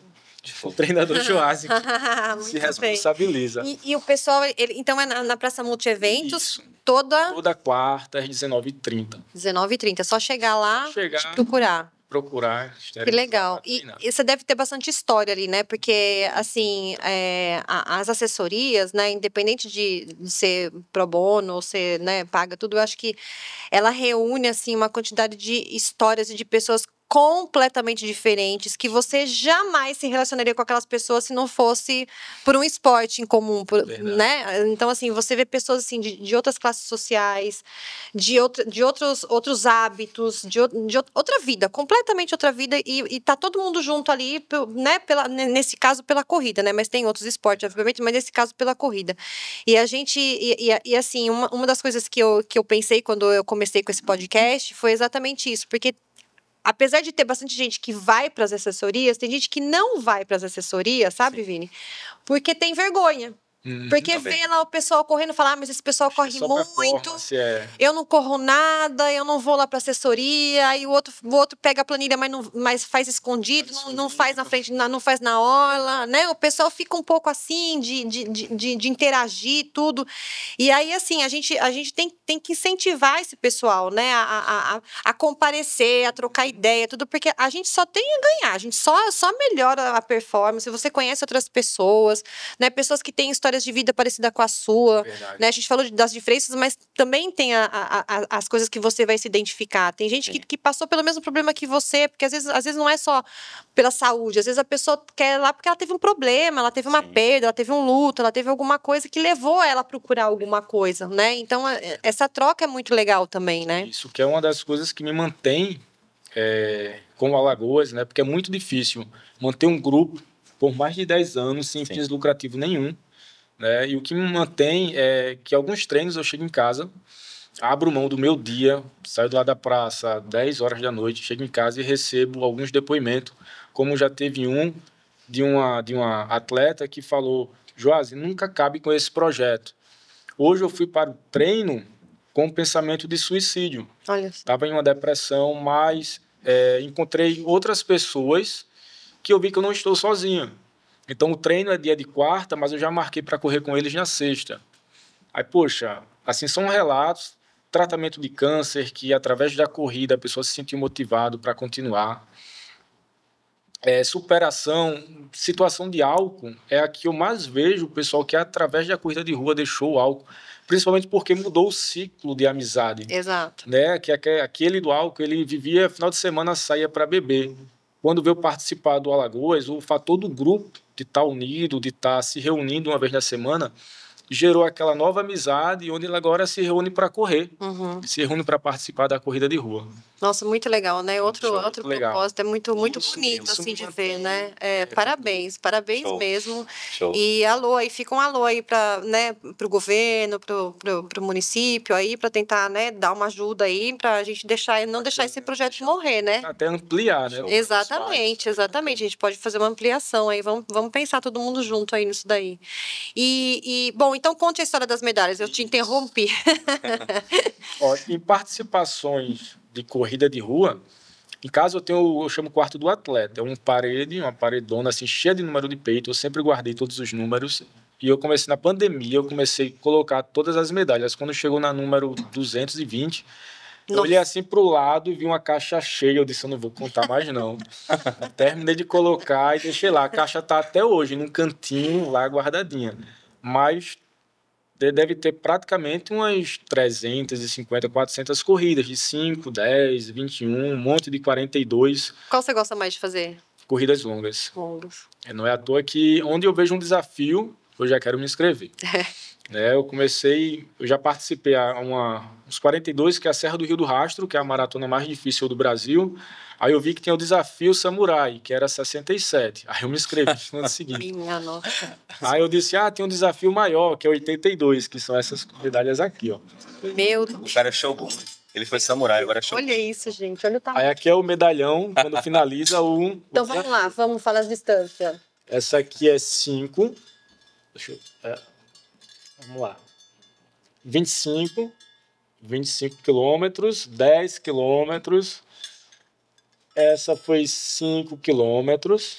o treinador Joásio que se responsabiliza. E o pessoal, então é na Praça Multieventos, Isso. toda quarta, às 19h30. 19h30. É só chegar lá e procurar. Que legal. E você deve ter bastante história ali, né? Porque, assim, as assessorias, né? Independente de ser pro bono ou ser, né, paga tudo, eu acho que ela reúne, assim, uma quantidade de histórias e de pessoas completamente diferentes, que você jamais se relacionaria com aquelas pessoas se não fosse por um esporte em comum, né? Então, assim, você vê pessoas assim, de outras classes sociais, de outros hábitos, de outra vida, completamente outra vida, e tá todo mundo junto ali, né? Nesse caso, pela corrida, né? Mas tem outros esportes, obviamente, mas nesse caso, pela corrida. E a gente, assim, uma das coisas que eu pensei quando eu comecei com esse podcast foi exatamente isso, porque apesar de ter bastante gente que vai para as assessorias, tem gente que não vai para as assessorias, sabe, Vini? Porque tem vergonha. Porque vê lá o pessoal correndo e fala, mas esse pessoal corre muito, eu não corro nada, eu não vou lá para assessoria, aí o outro pega a planilha, mas faz escondido, não faz na frente, não faz na orla, né? O pessoal fica um pouco assim, de interagir, tudo. E aí, assim, a gente tem que incentivar esse pessoal, né? A comparecer, a trocar ideia, tudo, porque a gente só tem a ganhar, a gente só melhora a performance, você conhece outras pessoas, né? Pessoas que têm histórias de vida parecida com a sua, né? A gente falou das diferenças, mas também tem as coisas que você vai se identificar. Tem gente que passou pelo mesmo problema que você, porque às vezes não é só pela saúde, às vezes a pessoa quer ir lá porque ela teve um problema, ela teve uma perda, ela teve um luto, ela teve alguma coisa que levou ela a procurar alguma coisa, né? Então, essa troca é muito legal também, né? Isso que é uma das coisas que me mantém com o Alagoas, né? Porque é muito difícil manter um grupo por mais de 10 anos sem fins lucrativos nenhum. Né? E o que me mantém é que alguns treinos eu chego em casa, abro mão do meu dia, saio lá da praça às 10 horas da noite, chego em casa e recebo alguns depoimentos, como já teve um de uma atleta que falou, Joásio, nunca cabe com esse projeto. Hoje eu fui para o treino com um pensamento de suicídio. Estava em uma depressão, mas encontrei outras pessoas que eu vi que eu não estou sozinho. Então, o treino é dia de quarta, mas eu já marquei para correr com eles na sexta. Aí, poxa, assim, são relatos, tratamento de câncer, que através da corrida a pessoa se sentiu motivado para continuar. Superação, situação de álcool, é a que eu mais vejo o pessoal que através da corrida de rua deixou o álcool, principalmente porque mudou o ciclo de amizade. Exato. Né? Que aquele do álcool, ele vivia, final de semana, saía para beber. Quando veio participar do Alagoas, o fator do grupo, de estar unido, de estar se reunindo uma vez na semana, gerou aquela nova amizade, onde ele agora se reúne para correr, se reúne para participar da corrida de rua. Nossa, muito legal, né? Outro legal. Propósito, é muito bonito, assim, de ver, né? Parabéns Show. mesmo. Show. E fica um alô aí para, né, pro governo, pro município aí, para tentar, né, dar uma ajuda aí, para a gente não deixar esse projeto morrer, né? Até ampliar, né? Exatamente. A gente pode fazer uma ampliação aí, vamos pensar todo mundo junto aí nisso daí. Bom, então conte a história das medalhas. Eu te interrompi. Ó, em participações de corrida de rua, em casa eu chamo o quarto do atleta. É uma paredona assim, cheia de número de peito. Eu sempre guardei todos os números. E eu comecei na pandemia, eu comecei a colocar todas as medalhas. Quando chegou na número 220, eu olhei assim pro lado e vi uma caixa cheia. Eu disse, eu não vou contar mais não. Terminei de colocar e deixei lá. A caixa tá até hoje, num cantinho lá guardadinha. Mas deve ter praticamente umas 350, 400 corridas de 5, 10, 21, um monte de 42. Qual você gosta mais de fazer? Corridas longas. Longas. Não é à toa que onde eu vejo um desafio, eu já quero me inscrever. Eu já participei uns 42, que é a Serra do Rio do Rastro, que é a maratona mais difícil do Brasil. Aí eu vi que tinha o desafio Samurai, que era 67. Aí eu me inscrevi no ano seguinte. Minha nossa. Aí eu disse, tem um desafio maior, que é 82, que são essas medalhas aqui, ó. Meu Deus. O cara é Shogun. Ele foi samurai, agora é Shogun. Olha isso, gente. Olha o tamanho. Aí aqui é o medalhão, quando finaliza o... Então vamos lá, vamos falar as distâncias. Essa aqui é 5. Vamos lá. 25 quilômetros, 10 quilômetros. Essa foi 5 quilômetros.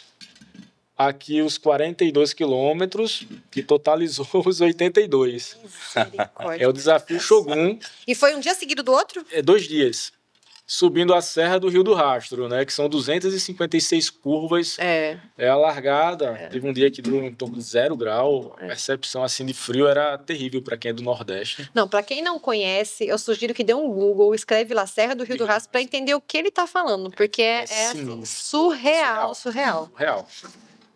Aqui os 42 quilômetros, que totalizou os 82. Misericórdia. É o desafio Shogun. E foi um dia seguido do outro? É 2 dias. Subindo a Serra do Rio do Rastro, né? Que são 256 curvas. É a largada. Teve um dia que deu em torno de 0 grau. A percepção assim de frio era terrível para quem é do Nordeste. Não, para quem não conhece, eu sugiro que dê um Google, escreve lá Serra do Rio do Rastro para entender o que ele tá falando, porque é assim, surreal. Real.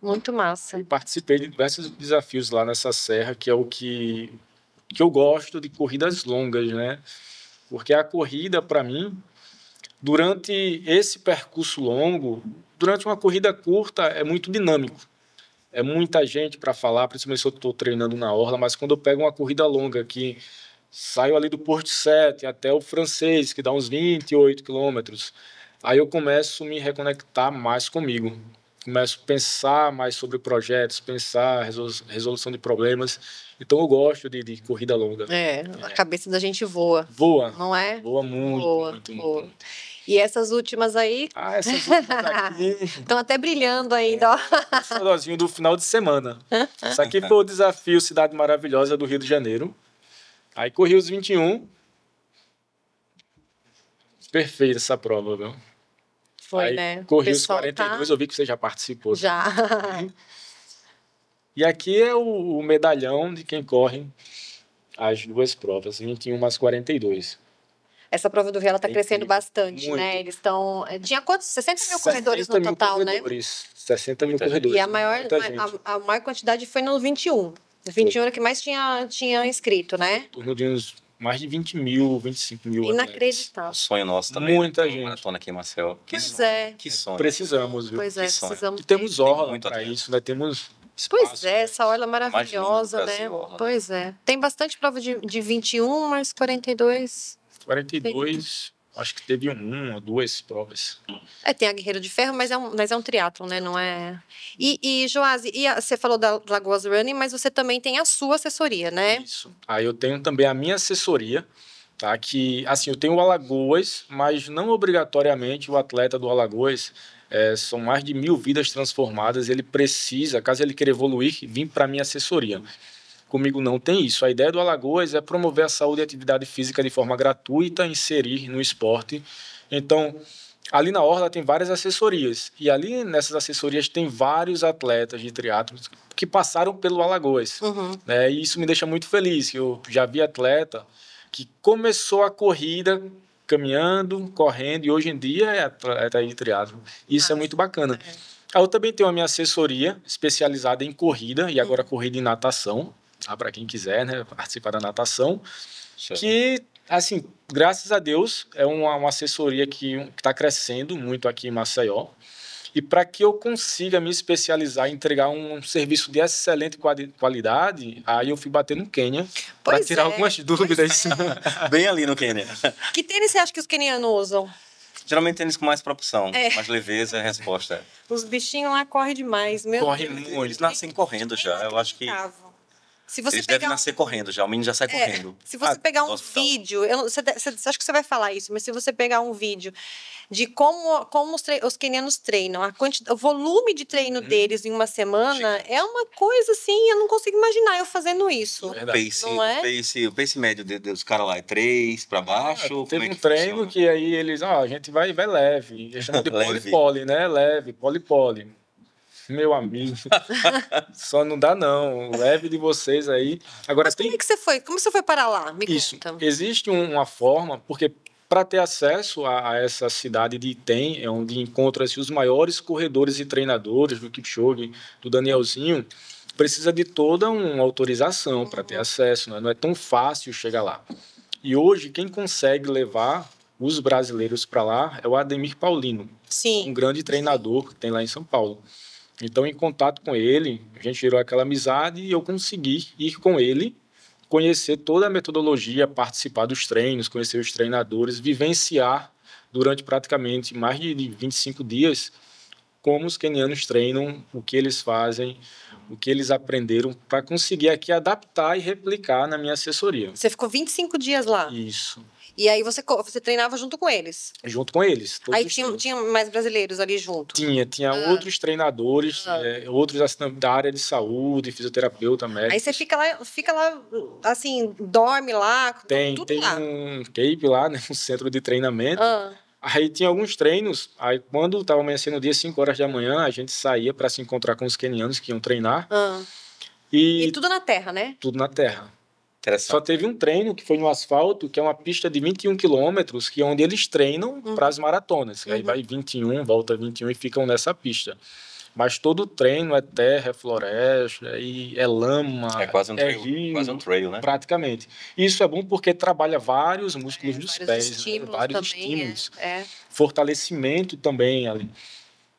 Muito massa. E participei de diversos desafios lá nessa serra, que é o que eu gosto de corridas longas, né? Porque a corrida, para mim, durante esse percurso longo, durante uma corrida curta, é muito dinâmico. É muita gente para falar, principalmente se eu estou treinando na orla, mas quando eu pego uma corrida longa, que saio ali do Porto 7 até o Francês, que dá uns 28 quilômetros, aí eu começo a me reconectar mais comigo. Começo a pensar mais sobre projetos, pensar resolução de problemas. Então eu gosto de corrida longa. A cabeça da gente voa. Voa. Não é? Voa muito. Voa. E essas últimas aí? Essas últimas aqui... Estão até brilhando ainda, ó. O finalzinho do final de semana. Isso aqui foi o desafio Cidade Maravilhosa do Rio de Janeiro. Aí corri os 21. Perfeita essa prova, viu? Foi, aí, né? Corri os 42, eu vi que você já participou. Já. E aqui é o medalhão de quem corre as duas provas, 21 mais 42. Essa prova do Rio está crescendo bastante, muito. Né? Eles estão... Tinha quantos? 60 mil corredores no total, corredores, né? 60 mil corredores. E a maior quantidade foi no 21. O 21 era que mais tinha inscrito, né? Em torno de uns mais de 20 mil, 25 mil. Inacreditável. Sonho nosso também. Muita gente. Maratona aqui em Marcel. Que sonho. Precisamos, viu? Pois é, precisamos. E temos orla para isso, né? Temos espaço. Pois é, essa orla maravilhosa, né? Orla. Pois é. Tem bastante prova de 21, mas 42... 42, acho que teve uma ou duas provas. Tem a Guerreiro de Ferro, mas é um triatlon, né? Não é... E Joasi, você falou da Lagoas Running, mas você também tem a sua assessoria, né? Isso. Aí eu tenho também a minha assessoria, tá? Que, assim, eu tenho o Alagoas, mas não obrigatoriamente o atleta do Alagoas... são mais de 1000 vidas transformadas. Ele precisa, caso ele queira evoluir, vir para a minha assessoria. Comigo não tem isso. A ideia do Alagoas é promover a saúde e a atividade física de forma gratuita, inserir no esporte. Então, ali na orla tem várias assessorias. E ali nessas assessorias tem vários atletas de triatlo que passaram pelo Alagoas. Uhum. E isso me deixa muito feliz. Eu já vi atleta que começou a corrida caminhando, correndo, e hoje em dia é atleta de triatlo. Isso é muito bacana. Eu também tenho a minha assessoria especializada em corrida, e agora corrida em natação. Para quem quiser, né, participar da natação, que, assim, graças a Deus, é uma assessoria que está crescendo muito aqui em Maceió, e para que eu consiga me especializar e entregar um serviço de excelente qualidade, aí eu fui bater no Quênia para tirar algumas dúvidas. Bem ali no Quênia. Que tênis você acha que os quenianos usam? Geralmente tênis com mais propulsão, mais leveza, a resposta. Os bichinhos lá correm demais, meu Correm muito, eles nascem correndo já, eu acho que... Se você Eles pegar devem nascer correndo já, o menino já sai correndo. Se você pegar um hospital. vídeo, acho que você vai falar isso, mas se você pegar um vídeo de como os quenianos treinam, o volume de treino deles em uma semana é uma coisa assim, eu não consigo imaginar eu fazendo isso. Não é? O pace médio dos caras lá é 3 para baixo. Teve um treino funciona? Que aí eles, a gente vai leve, eles chamam de poli-poli, né? Leve, poli-poli. Meu amigo, só não dá não, leve de vocês aí. Agora, mas como você foi para lá? Me conta. Existe uma forma, porque para ter acesso a essa cidade de Item, onde encontram-se os maiores corredores e treinadores do Kipchoge, do Danielzinho, precisa de toda uma autorização para ter acesso, né? Não é tão fácil chegar lá. E hoje, quem consegue levar os brasileiros para lá é o Ademir Paulino, um grande treinador que tem lá em São Paulo. Então, em contato com ele, a gente gerou aquela amizade e eu consegui ir com ele, conhecer toda a metodologia, participar dos treinos, conhecer os treinadores, vivenciar durante praticamente mais de 25 dias como os quenianos treinam, o que eles fazem, o que eles aprenderam, para conseguir aqui adaptar e replicar na minha assessoria. Você ficou 25 dias lá? Isso. E aí você treinava junto com eles? Junto com eles. Aí tinha mais brasileiros ali junto? Tinha outros treinadores, outros da área de saúde, fisioterapeuta, médico. Aí você fica lá, assim, dorme lá, tudo tem lá. Um CAPE lá, né, um centro de treinamento. Aí tinha alguns treinos, aí quando estava amanhecendo o dia, 5 horas da manhã, a gente saía para se encontrar com os quenianos que iam treinar. E tudo na terra, né? Tudo na terra. Só teve um treino que foi no asfalto, que é uma pista de 21 quilômetros, que é onde eles treinam para as maratonas. Aí vai 21, volta 21 e ficam nessa pista. Mas todo o treino é terra, é floresta, é lama, é quase um trail, rio, quase um trail, né? Praticamente. Isso é bom porque trabalha vários músculos dos pés, estímulos, vários estímulos. Fortalecimento também ali.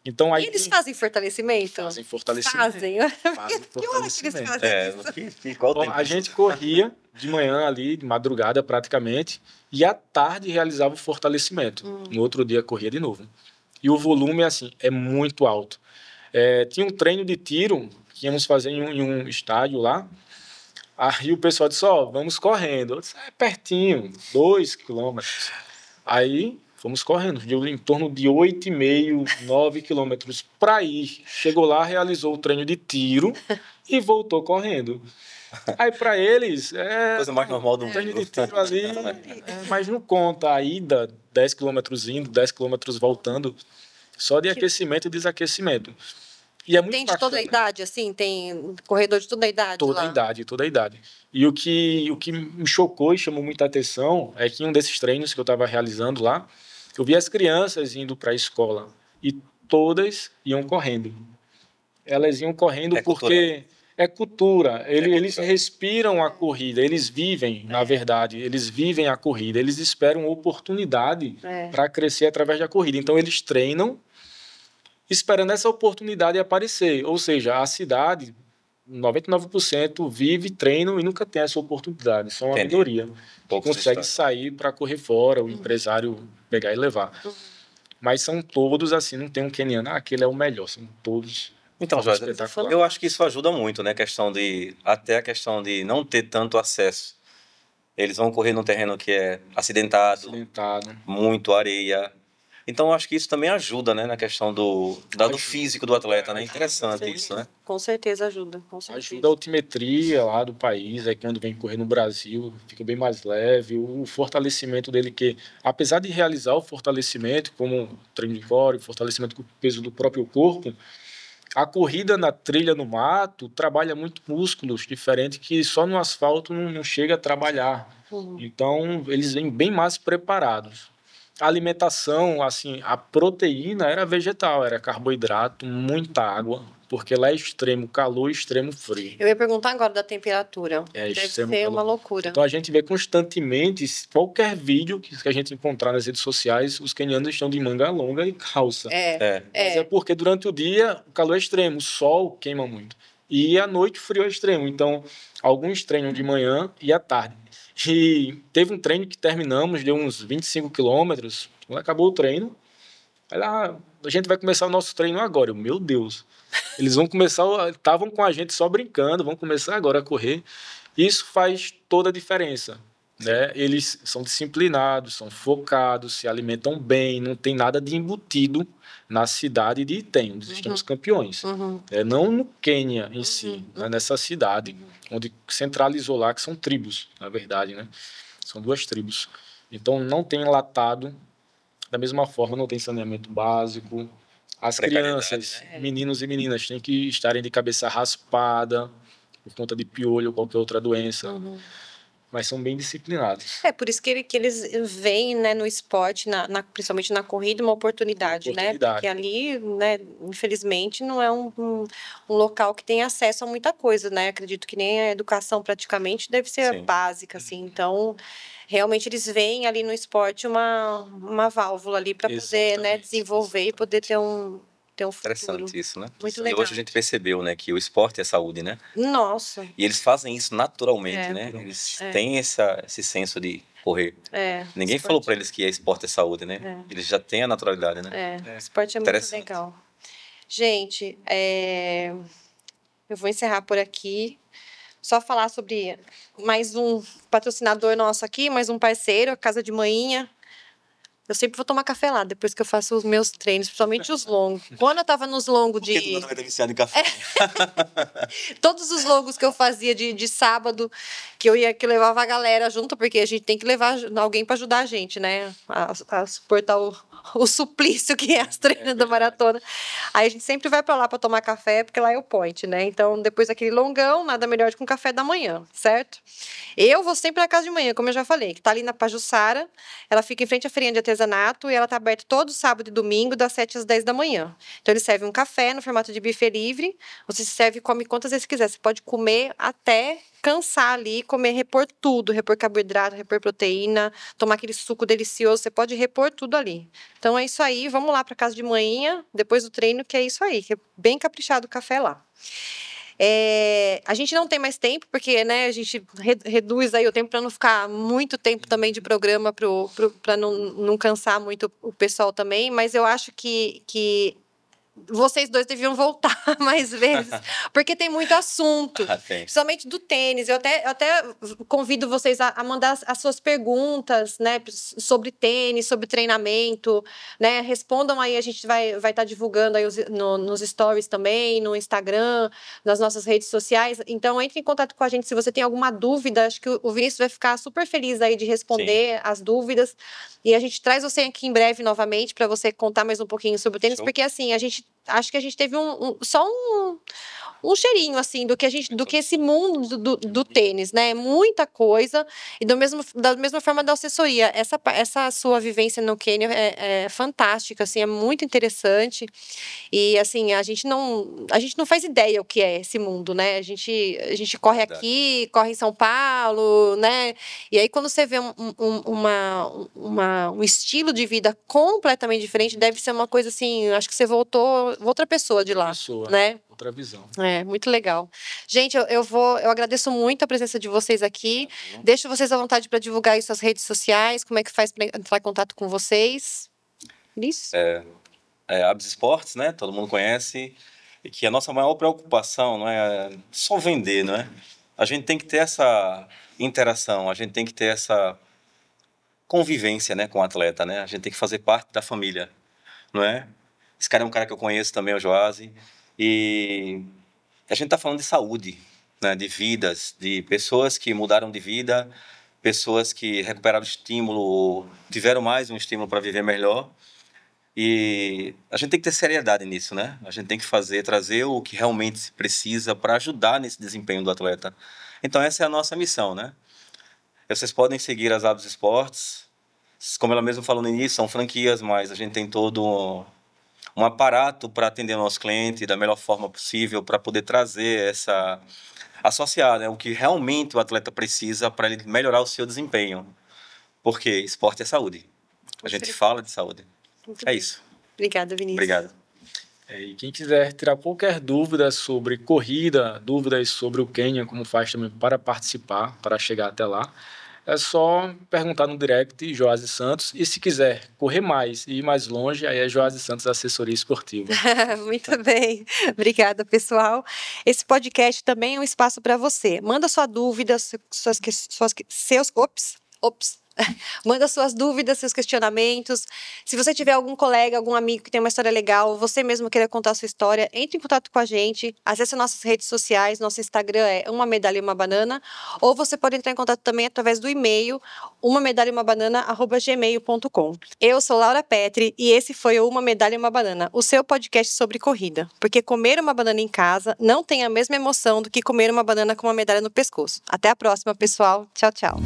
Então, aí, e eles fazem fortalecimento? Fazem fortalecimento. Fazem que hora que eles fazem isso? A gente corria de manhã ali, de madrugada praticamente, e à tarde realizava o fortalecimento. No outro dia corria de novo. E o volume, assim, é muito alto. Tinha um treino de tiro que íamos fazer em um estádio lá. Aí o pessoal disse, vamos correndo. Eu disse, pertinho, 2 quilômetros. Aí fomos correndo, em torno de 8,5, 9 quilômetros para ir. Chegou lá, realizou o treino de tiro e voltou correndo. Aí para eles coisa mais normal do mundo. Treino de tiro ali, mas não conta a ida, 10 quilômetros indo, 10 quilômetros voltando, só de aquecimento e desaquecimento. E é muito tem de toda a idade, assim? Tem corredor de toda a idade toda lá? Toda a idade. E o que me chocou e chamou muita atenção é que em um desses treinos que eu estava realizando lá, eu vi as crianças indo para a escola e todas iam correndo. Elas iam correndo porque é cultura. Eles respiram a corrida, eles vivem, na verdade, eles vivem a corrida. Eles esperam oportunidade para crescer através da corrida. Então, eles treinam esperando essa oportunidade aparecer. Ou seja, a cidade, 99% vive, treinam e nunca tem essa oportunidade. Só uma minoria. Consegue sair para correr fora, o empresário pegar e levar. Mas são todos assim, não tem um queniano, aquele é o melhor, são todos. Então, Jorge, eu acho que isso ajuda muito, né? Até a questão de não ter tanto acesso. Eles vão correr num terreno que é acidentado. Muito areia. Então, eu acho que isso também ajuda, né? Na questão do físico do atleta, né? Interessante isso, né? Com certeza ajuda. Ajuda a altimetria lá do país, aí quando vem correr no Brasil, fica bem mais leve. O fortalecimento dele, que apesar de realizar o fortalecimento, como treino de core, fortalecimento com o peso do próprio corpo, a corrida na trilha no mato trabalha muito músculos, diferente que só no asfalto não chega a trabalhar. Então, eles vêm bem mais preparados. A alimentação, assim, a proteína era vegetal, era carboidrato, muita água, porque lá é extremo calor e extremo frio. Eu ia perguntar agora da temperatura. Deve ser uma loucura. Então a gente vê constantemente, qualquer vídeo que a gente encontrar nas redes sociais, os quenianos estão de manga longa e calça. Mas é porque durante o dia o calor é extremo, o sol queima muito. E à noite o frio é extremo. Então, alguns treinam de manhã e à tarde. E teve um treino que terminamos, deu uns 25 quilômetros. Quando acabou o treino, Aí lá, a gente vai começar o nosso treino agora. Eu, meu Deus, eles vão começar, estavam com a gente só brincando, vão começar agora a correr. Isso faz toda a diferença, né? Eles são disciplinados, são focados, se alimentam bem, não tem nada de embutido na cidade de Iten, onde estamos campeões. Não no Quênia em si, né? Nessa cidade, onde centralizou lá, que são tribos, na verdade, né? São 2 tribos. Então, não tem enlatado, da mesma forma, não tem saneamento básico. As crianças, meninos e meninas, têm que estarem de cabeça raspada, por conta de piolho ou qualquer outra doença. Mas são bem disciplinados. Por isso que eles veem, né, no esporte, principalmente na corrida, uma oportunidade, né? Porque ali, né, infelizmente, não é um local que tem acesso a muita coisa, né? Acredito que nem a educação praticamente deve ser básica, assim. Então, realmente eles veem ali no esporte uma válvula ali para poder, né, desenvolver e poder ter um futuro. Interessante isso, né? Muito legal. E hoje a gente percebeu, né, que o esporte é saúde, né? Nossa. E eles fazem isso naturalmente, né? Eles têm esse senso de correr. Ninguém falou para eles que esporte é saúde, né? Eles já têm a naturalidade, né? Esporte é muito legal. Gente, eu vou encerrar por aqui. Só falar sobre mais um patrocinador nosso aqui, mais um parceiro, a Casa de Manhinha. Eu sempre vou tomar café lá, depois que eu faço os meus treinos, principalmente os longos. Quando eu tava nos longos de... Por que tu não vai ter viciado em café? Todos os longos que eu fazia de sábado, que eu levava a galera junto, porque a gente tem que levar alguém para ajudar a gente, né? A suportar o suplício que é as treinas da maratona. Aí a gente sempre vai para lá para tomar café, porque lá é o point, né? Então, depois daquele longão, nada melhor do que um café da manhã, certo? Eu vou sempre na Casa de Manhã, como eu já falei, que tá ali na Pajuçara. Ela fica em frente à feirinha de artesanato e ela tá aberta todo sábado e domingo, das 7 às 10 da manhã. Então, eles servem um café no formato de buffet livre. Você se serve e come quantas vezes quiser. Você pode comer até cansar ali, repor tudo, repor carboidrato, repor proteína, tomar aquele suco delicioso, você pode repor tudo ali. Então é isso aí, vamos lá para Casa de Manhinha, depois do treino, que é isso aí, que é bem caprichado o café lá. A gente não tem mais tempo, porque, né, a gente reduz aí o tempo para não ficar muito tempo também de programa, para não cansar muito o pessoal também, mas eu acho que vocês dois deviam voltar mais vezes, porque tem muito assunto, principalmente do tênis. Eu até convido vocês a mandar as suas perguntas, né, sobre tênis, sobre treinamento, né, respondam aí, a gente vai estar divulgando aí nos stories também, no Instagram, nas nossas redes sociais. Então, entre em contato com a gente se você tem alguma dúvida. Acho que o Vinícius vai ficar super feliz aí de responder as dúvidas. E a gente traz você aqui em breve novamente para você contar mais um pouquinho sobre o tênis, porque assim, acho que a gente teve só um cheirinho, assim, do que esse mundo do tênis, né? Muita coisa. E da mesma forma da assessoria. Essa sua vivência no Quênia é fantástica, assim, é muito interessante. E, assim, a gente não faz ideia o que é esse mundo, né? A gente corre aqui, corre em São Paulo, né? E aí, quando você vê um estilo de vida completamente diferente, deve ser uma coisa assim, acho que você voltou outra pessoa de lá, né? Outra visão. Muito legal. Gente, eu agradeço muito a presença de vocês aqui. Deixo vocês à vontade para divulgar aí suas redes sociais, como é que faz para entrar em contato com vocês. Isso? Abs Esportes, né? Todo mundo conhece. E que a nossa maior preocupação não é só vender, não é? A gente tem que ter essa interação, a gente tem que ter essa convivência, né, com o atleta, né? A gente tem que fazer parte da família, não é? Esse cara é um cara que eu conheço também, o Joasi. E a gente está falando de saúde, né? De vidas, de pessoas que mudaram de vida, pessoas que recuperaram estímulo, tiveram mais um estímulo para viver melhor. E a gente tem que ter seriedade nisso, né? A gente tem que trazer o que realmente se precisa para ajudar nesse desempenho do atleta. Então essa é a nossa missão, né? Vocês podem seguir as Abs Esportes. Como ela mesma falou no início, são franquias, mas a gente tem todo um aparato para atender o nosso cliente da melhor forma possível, para poder trazer associar, né, o que realmente o atleta precisa para ele melhorar o seu desempenho. Porque esporte é saúde. A gente fala de saúde. É isso. Obrigada, Vinícius. Obrigado. E quem quiser tirar qualquer dúvida sobre corrida, dúvidas sobre o Quênia, como faz também para participar, para chegar até lá, é só perguntar no direct Joás Santos. E se quiser correr mais e ir mais longe, aí é Joás Santos Assessoria Esportiva. Muito bem. Obrigada, pessoal. Esse podcast também é um espaço para você. Manda sua dúvida, manda suas dúvidas, seus questionamentos. Se você tiver algum colega, algum amigo que tem uma história legal, você mesmo queira contar a sua história, entre em contato com a gente, acesse nossas redes sociais, nosso Instagram é Uma Medalha e Uma Banana, ou você pode entrar em contato também através do e-mail umamedalhaumabanana@gmail.com. Eu sou Laura Petri e esse foi o Uma Medalha e Uma Banana, o seu podcast sobre corrida, porque comer uma banana em casa não tem a mesma emoção do que comer uma banana com uma medalha no pescoço. Até a próxima, pessoal. Tchau, tchau.